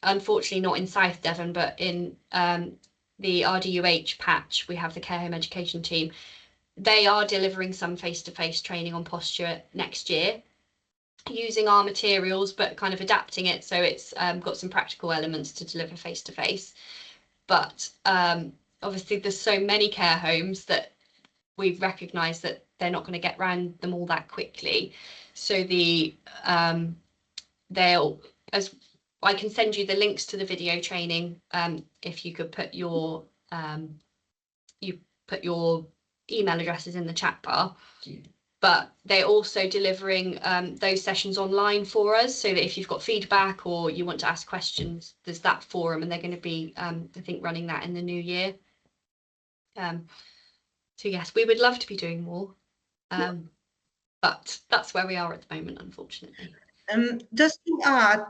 Speaker 4: Unfortunately not in South Devon, but in the RDUH patch, we have the care home education team. They are delivering some face-to-face training on posture next year, using our materials, but kind of adapting it so it's got some practical elements to deliver face-to-face. But obviously there's so many care homes that we've recognised that they're not going to get round them all that quickly. So I can send you the links to the video training if you could put your email addresses in the chat bar. But they're also delivering those sessions online for us, so that if you've got feedback or you want to ask questions, there's that forum, and they're going to be I think running that in the new year. So yes, we would love to be doing more, but that's where we are at the moment, unfortunately.
Speaker 5: Just to add,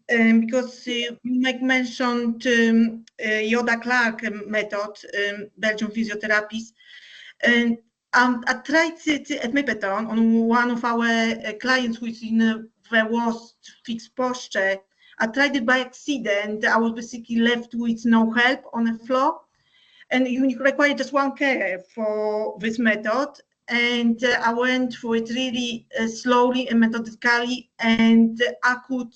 Speaker 5: because you mentioned Yoda Clark method, Belgian physiotherapies, and I tried it at Mapleton on one of our clients who is in the worst fixed posture. I tried it by accident. I was basically left with no help on the floor, and you require just one carer for this method. And I went through it really slowly and methodically, and I could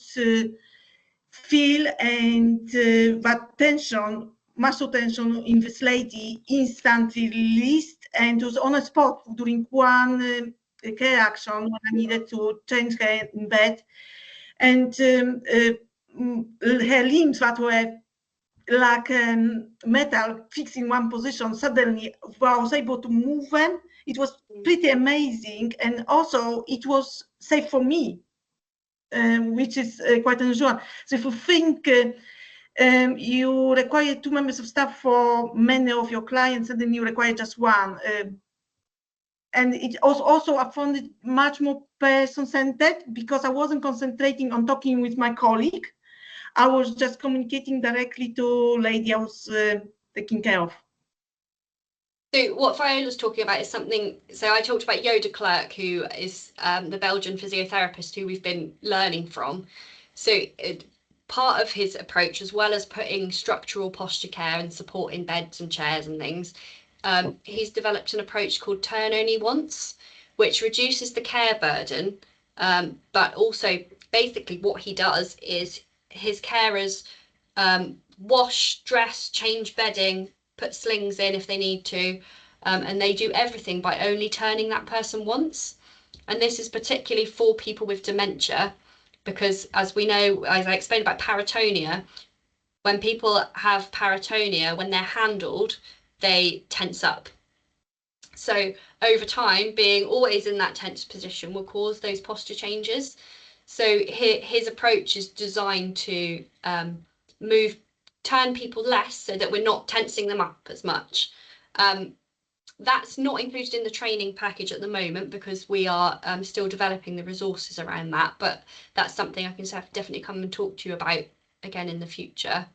Speaker 5: feel that tension, muscle tension in this lady instantly released, and it was on a spot during one care action when I needed to change her in bed. And her limbs that were like metal fixed in one position, suddenly I was able to move them. It was pretty amazing, and also it was safe for me which is quite unusual. So if you think you require 2 members of staff for many of your clients, and then you require just one. And it also I found it much more person-centered, because I wasn't concentrating on talking with my colleague. I was just communicating directly to lady I was taking care of.
Speaker 4: So what Viola's talking about is something, so I talked about Yoda Clerk, who is the Belgian physiotherapist who we've been learning from. So part of his approach, as well as putting structural posture care and support in beds and chairs and things, he's developed an approach called Turn Only Once, which reduces the care burden, but also basically what he does is his carers wash, dress, change bedding, put slings in if they need to, and they do everything by only turning that person once. And this is particularly for people with dementia, because as we know, as I explained about paratonia, when people have paratonia, when they're handled, they tense up. So over time, being always in that tense position will cause those posture changes. So his approach is designed to turn people less, so that we're not tensing them up as much. That's not included in the training package at the moment, because we are still developing the resources around that, but that's something I can definitely come and talk to you about again in the future,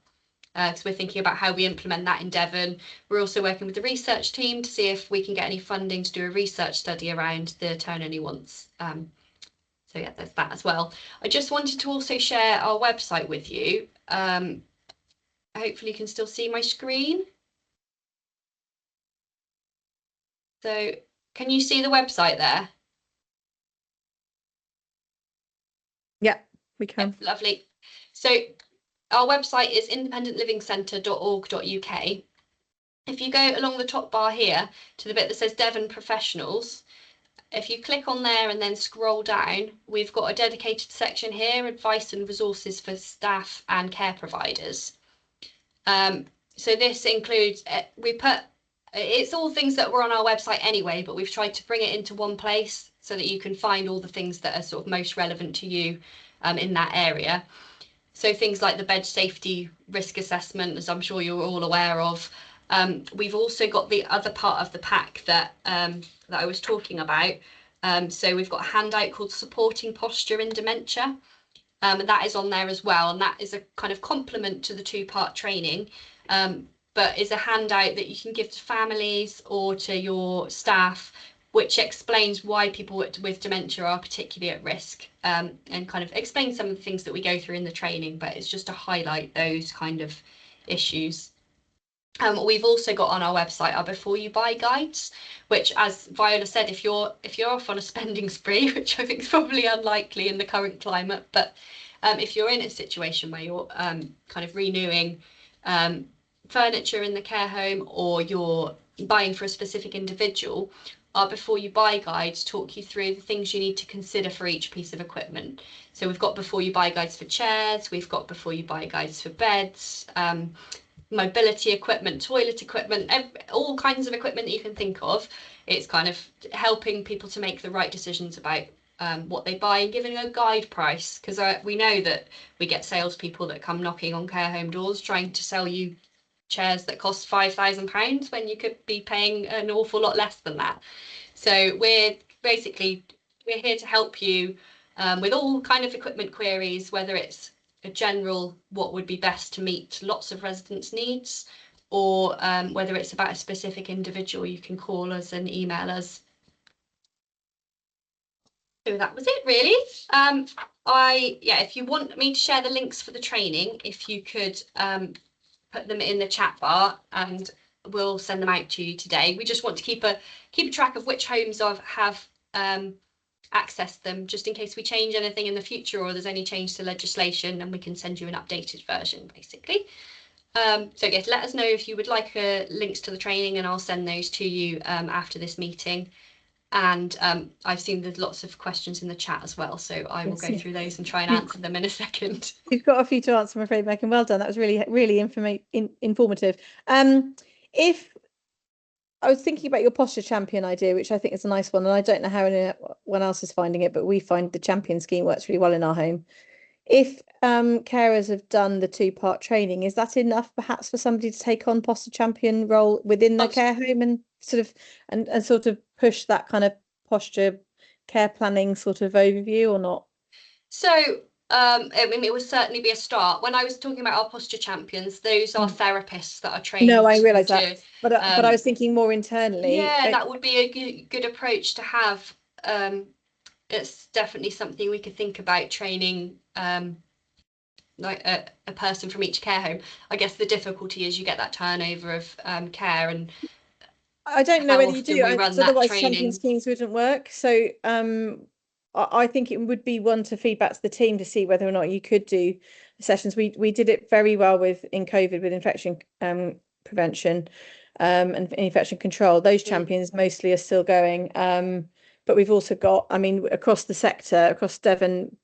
Speaker 4: because we're thinking about how we implement that in Devon. We're also working with the research team to see if we can get any funding to do a research study around the Turn Only Once. So yeah, there's that as well. I just wanted to also share our website with you. Hopefully you can still see my screen. So can you see the website there?
Speaker 1: Yeah, we can.
Speaker 4: Yeah, lovely. So our website is independentlivingcentre.org.uk. If you go along the top bar here to the bit that says Devon Professionals, if you click on there and then scroll down, we've got a dedicated section here, advice and resources for staff and care providers. So this includes, it's all things that were on our website anyway, but we've tried to bring it into one place so that you can find all the things that are sort of most relevant to you in that area. So things like the bed safety risk assessment, as I'm sure you're all aware of. We've also got the other part of the pack that I was talking about. So we've got a handout called Supporting Posture in Dementia. And that is on there as well, and that is a kind of complement to the 2-part training, but is a handout that you can give to families or to your staff, which explains why people with dementia are particularly at risk, and kind of explains some of the things that we go through in the training, but it's just to highlight those kind of issues. We've also got on our website our before you buy guides, which, as Viola said, if you're off on a spending spree, which I think is probably unlikely in the current climate, but if you're in a situation where you're kind of renewing furniture in the care home, or you're buying for a specific individual, our before you buy guides talk you through the things you need to consider for each piece of equipment. So we've got before you buy guides for chairs, we've got before you buy guides for beds, mobility equipment, toilet equipment, all kinds of equipment that you can think of. It's kind of helping people to make the right decisions about what they buy, and giving a guide price, because we know that we get salespeople that come knocking on care home doors trying to sell you chairs that cost £5,000 when you could be paying an awful lot less than that. So we're here to help you with all kind of equipment queries, whether it's a general what would be best to meet lots of residents' needs, or whether it's about a specific individual. You can call us and email us. So that was it, really. If you want me to share the links for the training, if you could put them in the chat bar, and we'll send them out to you today. We just want to keep a track of which homes have accessed them, just in case we change anything in the future, or there's any change to legislation, and we can send you an updated version, basically. So yes, let us know if you would like links to the training, and I'll send those to you after this meeting. And I've seen there's lots of questions in the chat as well, so I will go through those and try and answer them in a second.
Speaker 1: We've got a few to answer, I'm afraid, Megan. Well done. That was really, really informative. I was thinking about your posture champion idea, which I think is a nice one, and I don't know how anyone else is finding it, but we find the champion scheme works really well in our home. If carers have done the 2-part training, is that enough perhaps for somebody to take on posture champion role within their care home and sort of and sort of push that kind of posture care planning sort of overview, or not?
Speaker 4: So I mean, it would certainly be a start. When I was talking about our posture champions, those are therapists that are trained.
Speaker 1: No, I realise
Speaker 4: to,
Speaker 1: that, but I was thinking more internally.
Speaker 4: Yeah, that would be a good approach to have. It's definitely something we could think about training like a person from each care home. I guess the difficulty is you get that turnover of care, and
Speaker 1: I don't know
Speaker 4: how
Speaker 1: whether you
Speaker 4: often
Speaker 1: do,
Speaker 4: we run
Speaker 1: because
Speaker 4: that
Speaker 1: otherwise
Speaker 4: training.
Speaker 1: champion schemes wouldn't work. So I think it would be one to feed back to the team to see whether or not you could do sessions. We did it very well in COVID with infection prevention and infection control. Those champions mostly are still going. But we've also got, I mean, across the sector, across Devon,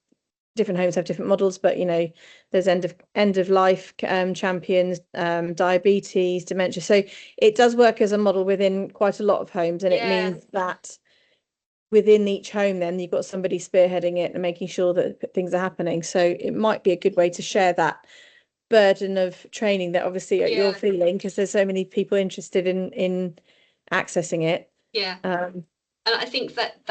Speaker 1: different homes have different models, but you know, there's end of life champions, diabetes, dementia. So it does work as a model within quite a lot of homes, and it means that within each home then you've got somebody spearheading it and making sure that things are happening. So it might be a good way to share that burden of training that obviously you're feeling, because there's so many people interested in accessing it.
Speaker 4: And I think that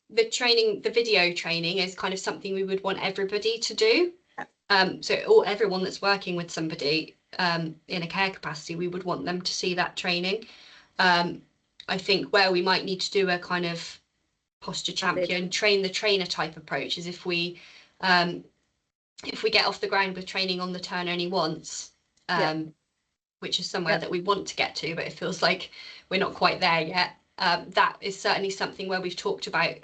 Speaker 4: the training, the video training, is kind of something we would want everybody to do. So everyone that's working with somebody in a care capacity, we would want them to see that training. I think where we might need to do a kind of posture champion, train the trainer type approach is if we get off the ground with training on the turn only once, which is somewhere that we want to get to, but it feels like we're not quite there yet. That is certainly something where we've talked about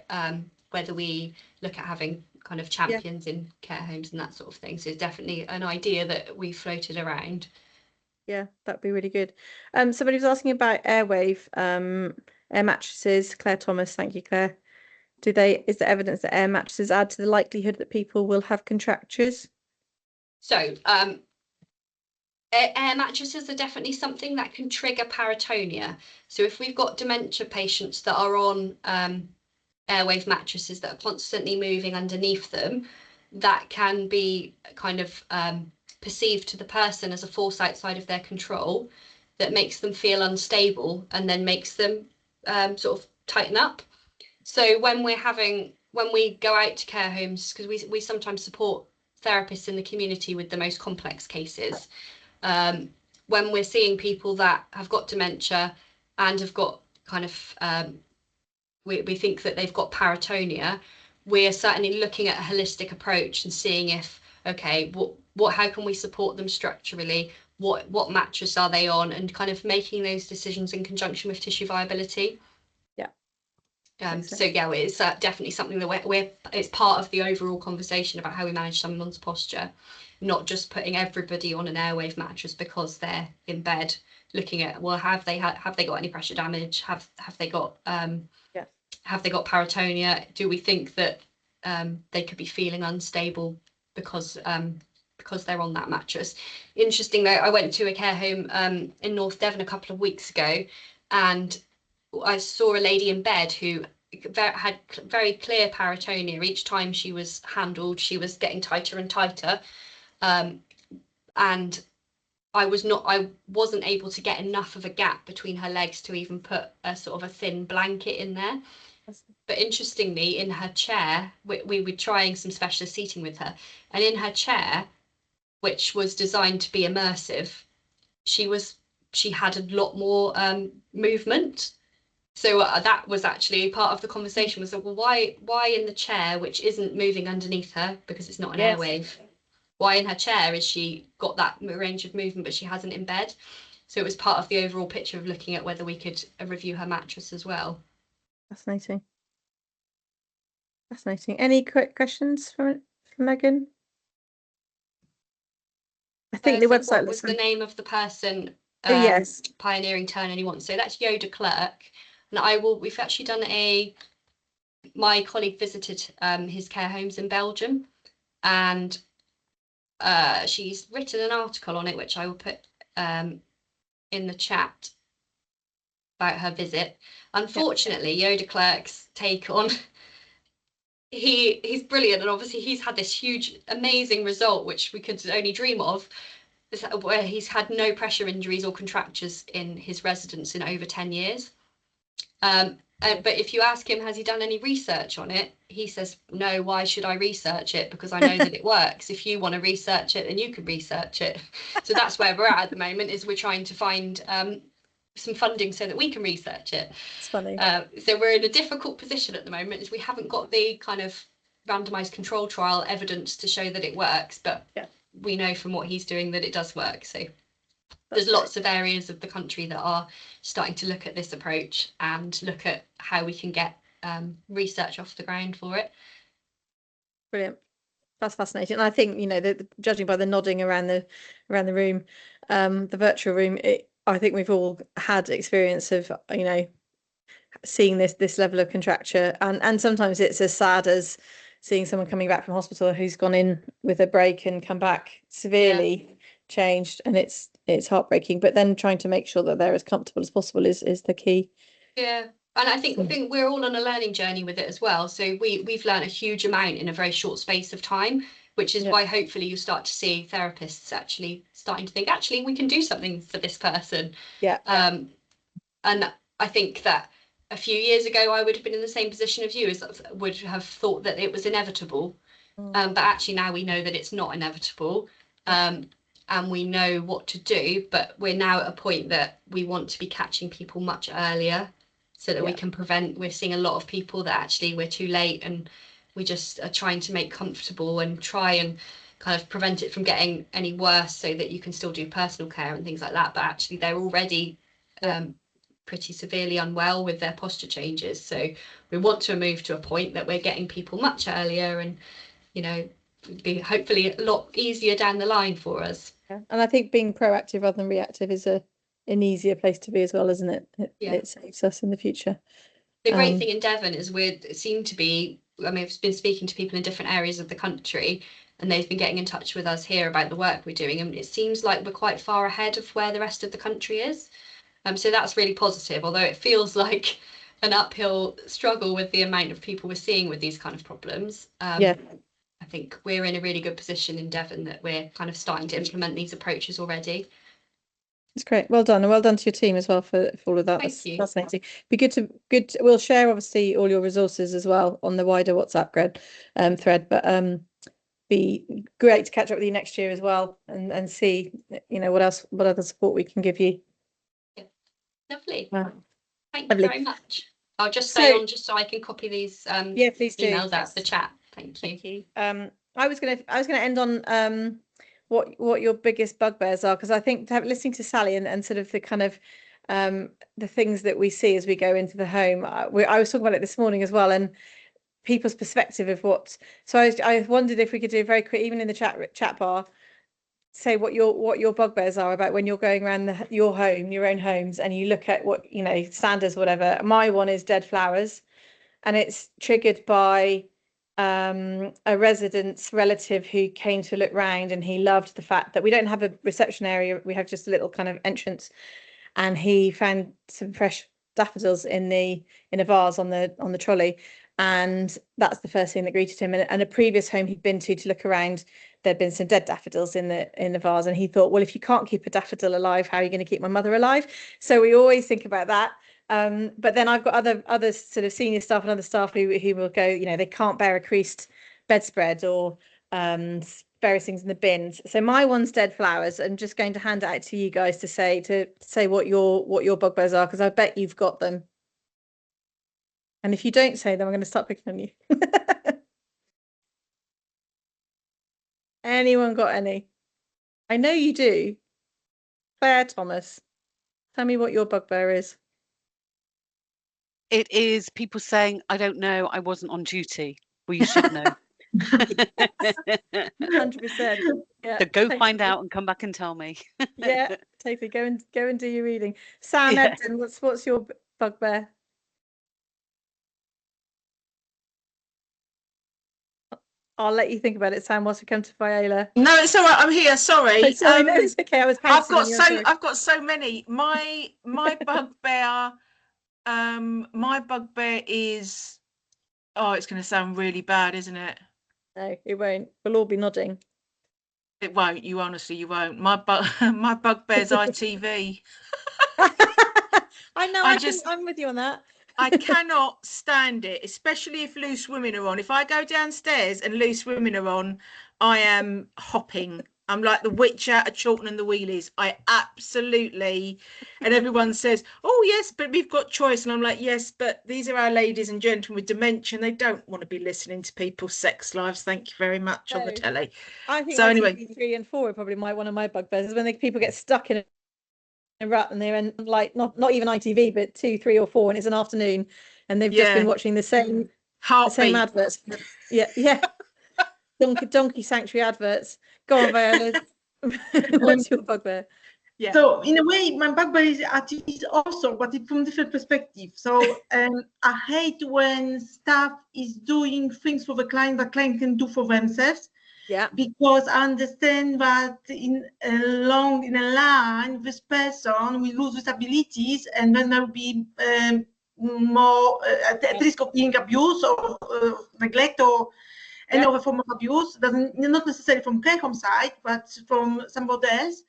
Speaker 4: whether we look at having kind of champions in care homes and that sort of thing. So it's definitely an idea that we floated around. Yeah,
Speaker 1: that'd be really good. Somebody was asking about Airwave air mattresses. Claire Thomas, thank you, Claire. Is there evidence that air mattresses add to the likelihood that people will have contractures?
Speaker 4: So air mattresses are definitely something that can trigger paratonia. So if we've got dementia patients that are on Airwave mattresses that are constantly moving underneath them, that can be kind of perceived to the person as a force outside of their control that makes them feel unstable and then makes them sort of tighten up. So when we go out to care homes, because we sometimes support therapists in the community with the most complex cases, when we're seeing people that have got dementia and have got kind of we think that they've got paratonia, we're certainly looking at a holistic approach and seeing if, okay, how can we support them structurally, what mattress are they on, and kind of making those decisions in conjunction with tissue viability. So yeah, it's definitely something that it's part of the overall conversation about how we manage someone's posture, not just putting everybody on an Airwave mattress because they're in bed, looking at, well, have they got any pressure damage, have they got paratonia, do we think that they could be feeling unstable because they're on that mattress. Interesting though, I went to a care home in North Devon a couple of weeks ago, and I saw a lady in bed who had very clear paratonia. Each time she was handled, she was getting tighter and tighter, and I wasn't able to get enough of a gap between her legs to even put a sort of a thin blanket in there. But interestingly, in her chair, we were trying some specialist seating with her, and in her chair, which was designed to be immersive, she had a lot more movement. So that was actually part of the conversation, was well, why in the chair, which isn't moving underneath her because it's not an Airwave, why in her chair is she got that range of movement but she hasn't in bed? So it was part of the overall picture of looking at whether we could review her mattress as well.
Speaker 1: Fascinating. Any quick questions from Megan? I think the website.
Speaker 4: What was the name of the person?
Speaker 1: Yes,
Speaker 4: pioneering turn anyone. So that's Yoda Clerk, and we've actually done my colleague visited his care homes in Belgium, and she's written an article on it which I will put in the chat. about her visit. Unfortunately, Eau de Klerk's take on he's brilliant, and obviously he's had this huge, amazing result, which we could only dream of, where he's had no pressure injuries or contractures in his residence in over 10 years. But if you ask him, has he done any research on it? He says, no, why should I research it? Because I know that it works. If you want to research it, then you can research it. So that's where we're at the moment, is we're trying to find some funding so that we can research it.
Speaker 1: It's funny.
Speaker 4: So we're in a difficult position at the moment, is we haven't got the kind of randomized control trial evidence to show that it works, but we know from what he's doing that it does work. So there's lots of areas of the country that are starting to look at this approach and look at how we can get research off the ground for it.
Speaker 1: Brilliant. That's fascinating. And I think, you know, judging by the nodding around the room, the virtual room, I think we've all had experience of, you know, seeing this level of contracture, and sometimes it's as sad as seeing someone coming back from hospital who's gone in with a break and come back severely changed, and it's heartbreaking. But then trying to make sure that they're as comfortable as possible is the key.
Speaker 4: Yeah. And I think we're all on a learning journey with it as well. So we've learned a huge amount in a very short space of time, which is why hopefully you start to see therapists actually starting to think, actually, we can do something for this person.
Speaker 1: Yeah.
Speaker 4: And I think that a few years ago, I would have been in the same position as you, as would have thought that it was inevitable. But actually now we know that it's not inevitable. And we know what to do, but we're now at a point that we want to be catching people much earlier, so that we can prevent. We're seeing a lot of people that actually we're too late, and we just are trying to make comfortable and try and kind of prevent it from getting any worse, so that you can still do personal care and things like that. But actually they're already pretty severely unwell with their posture changes. So we want to move to a point that we're getting people much earlier, and, you know, be hopefully a lot easier down the line for us.
Speaker 1: Yeah. And I think being proactive rather than reactive is an easier place to be as well, isn't it? It saves us in the future.
Speaker 4: The great thing in Devon is we seem to be, I mean, I've been speaking to people in different areas of the country, and they've been getting in touch with us here about the work we're doing, and it seems like we're quite far ahead of where the rest of the country is. So that's really positive, although it feels like an uphill struggle with the amount of people we're seeing with these kind of problems. I think we're in a really good position in Devon that we're kind of starting to implement these approaches already.
Speaker 1: It's great. Well done, and well done to your team as well for all of that.
Speaker 4: Thank you.
Speaker 1: Fascinating. Be good. We'll share obviously all your resources as well on the wider WhatsApp thread. But be great to catch up with you next year as well, and see, you know, what other support we can give you.
Speaker 4: Yeah. Lovely. Thank
Speaker 1: Lovely.
Speaker 4: you very much. I'll just stay on just so I can copy these
Speaker 1: please do.
Speaker 4: emails out of the chat. Thank you.
Speaker 1: Thank you. I was gonna end on what your biggest bugbears are, because I think listening to Sally and sort of the kind of the things that we see as we go into the home. I was talking about it this morning as well, and people's perspective of what. So I wondered if we could do a very quick, even in the chat bar, say what your bugbears are about when you're going around your own homes, and you look at what, you know, standards, whatever. My one is dead flowers, and it's triggered by a resident's relative who came to look round, and he loved the fact that we don't have a reception area, we have just a little kind of entrance, and he found some fresh daffodils in a vase on the trolley, and that's the first thing that greeted him. And a previous home he'd been to look around, there'd been some dead daffodils in the vase, and he thought, well, if you can't keep a daffodil alive, how are you going to keep my mother alive? So we always think about that. But then I've got other sort of senior staff and other staff who will go, you know, they can't bear a creased bedspread or various things in the bins. So my one's dead flowers. I'm just going to hand it out to you guys to say what your bugbears are, because I bet you've got them. And if you don't say them, I'm going to start picking on you. Anyone got any? I know you do. Claire Thomas, tell me what your bugbear is.
Speaker 6: It is people saying, I don't know, I wasn't on duty. Well, you should know.
Speaker 1: 100%. Yeah,
Speaker 6: So go find out and come back and tell me.
Speaker 1: Yeah, totally. Go and do your reading. Sam Edden, what's your bugbear? I'll let you think about it, Sam, whilst we come to Viola.
Speaker 5: No, it's all right. I'm here. Sorry.
Speaker 1: Oh, sorry, no, it's okay. I was.
Speaker 5: I've got so many. My bugbear My bugbear is, oh, it's going to sound really bad, isn't it?
Speaker 1: No, it won't. We'll all be nodding.
Speaker 5: It won't. You honestly, you won't. My bugbear's ITV.
Speaker 1: I know. I'm with you on that.
Speaker 5: I cannot stand it, especially if Loose Women are on. If I go downstairs and Loose Women are on, I am hopping. I'm like the witch out of Chorlton and the Wheelies. I absolutely, and everyone says, oh yes, but we've got choice. And I'm like, yes, but these are our ladies and gentlemen with dementia. And they don't want to be listening to people's sex lives. Thank you very much on the telly.
Speaker 1: I think
Speaker 5: so anyway,
Speaker 1: ITV 3 and 4 are probably one of my bugbears is when people get stuck in a rut and they're in like not even ITV but 2, 3 or 4 and it's an afternoon and they've just been watching the same adverts. Yeah. donkey sanctuary adverts. Go on, Viola. What's your bugbear?
Speaker 5: Yeah. So in a way, my bugbear is also, but it's from different perspective. So I hate when staff is doing things for the client that client can do for themselves.
Speaker 1: Yeah.
Speaker 5: Because I understand that in a line, this person will lose his abilities, and then there will be more at risk of being abused or neglect or any other form of abuse. Not necessarily from care home side, but from somebody else.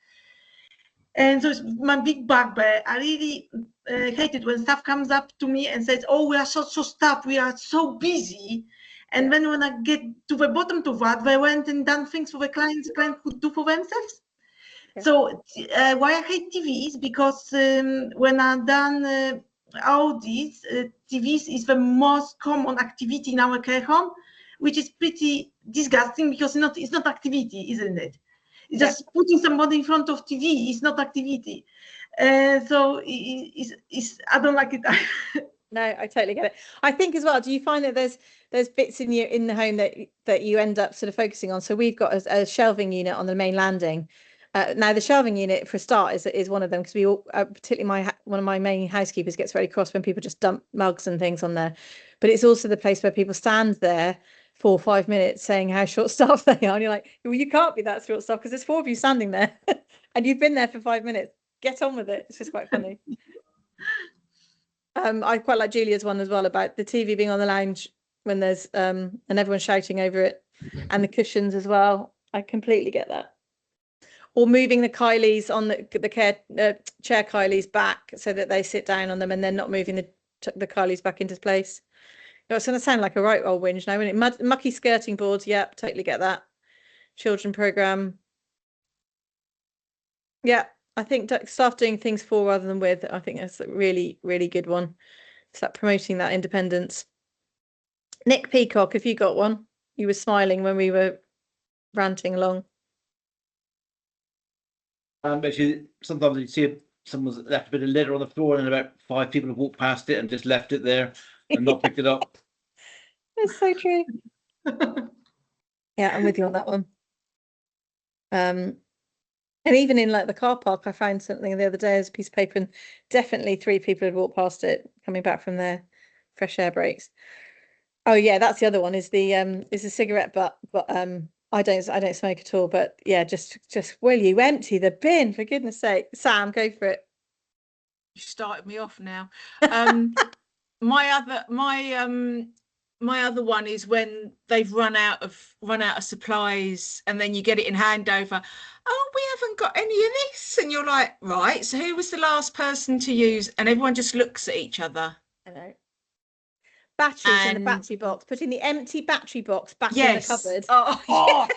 Speaker 5: And so it's my big bugbear. I really hate it when staff comes up to me and says, "Oh, we are so staffed. We are so busy." And then when I get to the bottom of that, they went and done things for the client could do for themselves. Yeah. So why I hate TV is because when I've done audits, TVs is the most common activity in our care home, which is pretty disgusting because it's not activity, isn't it? It's just putting somebody in front of TV is not activity. So I don't like it.
Speaker 1: No, I totally get it. I think as well, do you find that there's bits in the home that you end up sort of focusing on? So we've got a shelving unit on the main landing. Now the shelving unit for a start is one of them because we all, particularly one of my main housekeepers gets very cross when people just dump mugs and things on there. But it's also the place where people stand there 4 or 5 minutes saying how short staffed they are. And you're like, well, you can't be that short staffed because there's 4 of you standing there and you've been there for 5 minutes. Get on with it. It's just quite funny. I quite like Julia's one as well about the TV being on the lounge when there's and everyone's shouting over it, and the cushions as well. I completely get that. Or moving the Kylies on the chair Kylies back so that they sit down on them, and then not moving the Kylies back into place. It's going to sound like a right old whinge now, isn't it? Mucky skirting boards. Yep, totally get that. Children program. Yeah. I think staff doing things for rather than with, I think that's a really, really good one. It's like promoting that independence. Nick Peacock, have you got one? You were smiling when we were ranting along.
Speaker 7: Actually, sometimes you see someone's left a bit of litter on the floor and about 5 people have walked past it and just left it there and not picked it up.
Speaker 1: That's so true. Yeah, I'm with you on that one. And even in like the car park, I found something the other day as a piece of paper, and definitely 3 people had walked past it coming back from their fresh air breaks. Oh yeah, that's the other one. Is the cigarette butt, but I don't smoke at all. But yeah, just will you empty the bin for goodness sake, Sam? Go for it.
Speaker 5: You started me off now. My other one is when they've run out of supplies and then you get it in handover. Oh, we haven't got any of this, and you're like, right, so who was the last person to use? And everyone just looks at each other.
Speaker 1: I know. Batteries in the battery box. Putting the empty battery box back in the cupboard.
Speaker 5: Oh.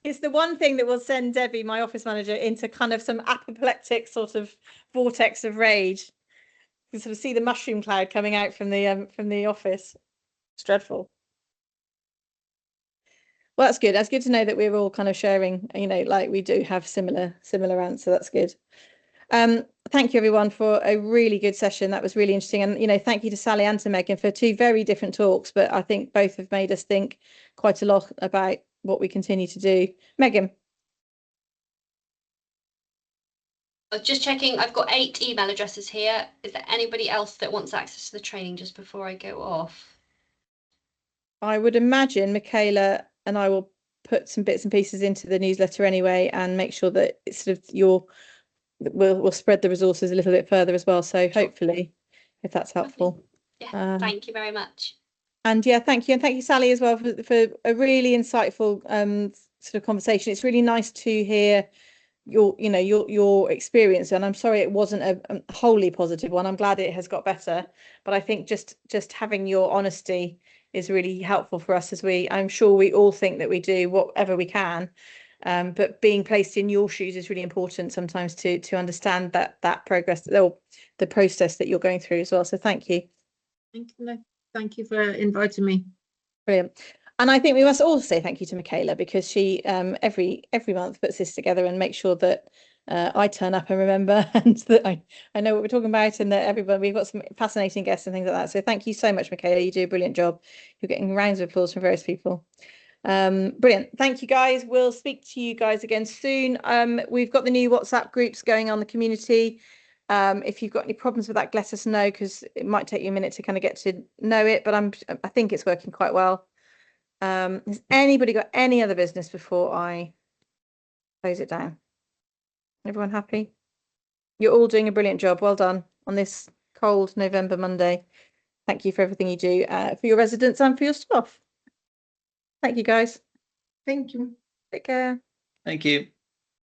Speaker 1: It's the one thing that will send Debbie, my office manager, into kind of some apoplectic sort of vortex of rage. You sort of see the mushroom cloud coming out from the office. It's dreadful. Well, that's good. That's good to know that we're all kind of sharing, like we do have similar answer. That's good. Thank you everyone for a really good session. That was really interesting. And, thank you to Sally and to Megan for 2 very different talks, but I think both have made us think quite a lot about what we continue to do. Megan.
Speaker 4: I was just checking. I've got 8 email addresses here. Is there anybody else that wants access to the training just before I go off?
Speaker 1: I would imagine Michaela and I will put some bits and pieces into the newsletter anyway and make sure that it's sort of you're we'll spread the resources a little bit further as well. So hopefully, if that's helpful.
Speaker 4: Yeah, thank you very much.
Speaker 1: And yeah, thank you. And thank you, Sally, as well, for a really insightful sort of conversation. It's really nice to hear your experience. And I'm sorry it wasn't a wholly positive one. I'm glad it has got better. But I think just having your honesty is really helpful for us, as I'm sure we all think that we do whatever we can. But being placed in your shoes is really important sometimes to understand that progress, or the process that you're going through as well. So thank you.
Speaker 2: Thank you for inviting me.
Speaker 1: Brilliant. And I think we must also say thank you to Michaela, because she every month puts this together and makes sure that I turn up and remember, and that I know what we're talking about, and that we've got some fascinating guests and things like that. So thank you so much, Michaela. You do a brilliant job. You're getting rounds of applause from various people. Brilliant. Thank you, guys. We'll speak to you guys again soon. We've got the new WhatsApp groups going on the community. If you've got any problems with that, let us know, because it might take you a minute to kind of get to know it, but I think it's working quite well. Has anybody got any other business before I close it down? Everyone happy? You're all doing a brilliant job. Well done on this cold November Monday. Thank you for everything you do for your residents and for your staff. Thank you, guys.
Speaker 5: Thank you.
Speaker 1: Take care.
Speaker 7: Thank you.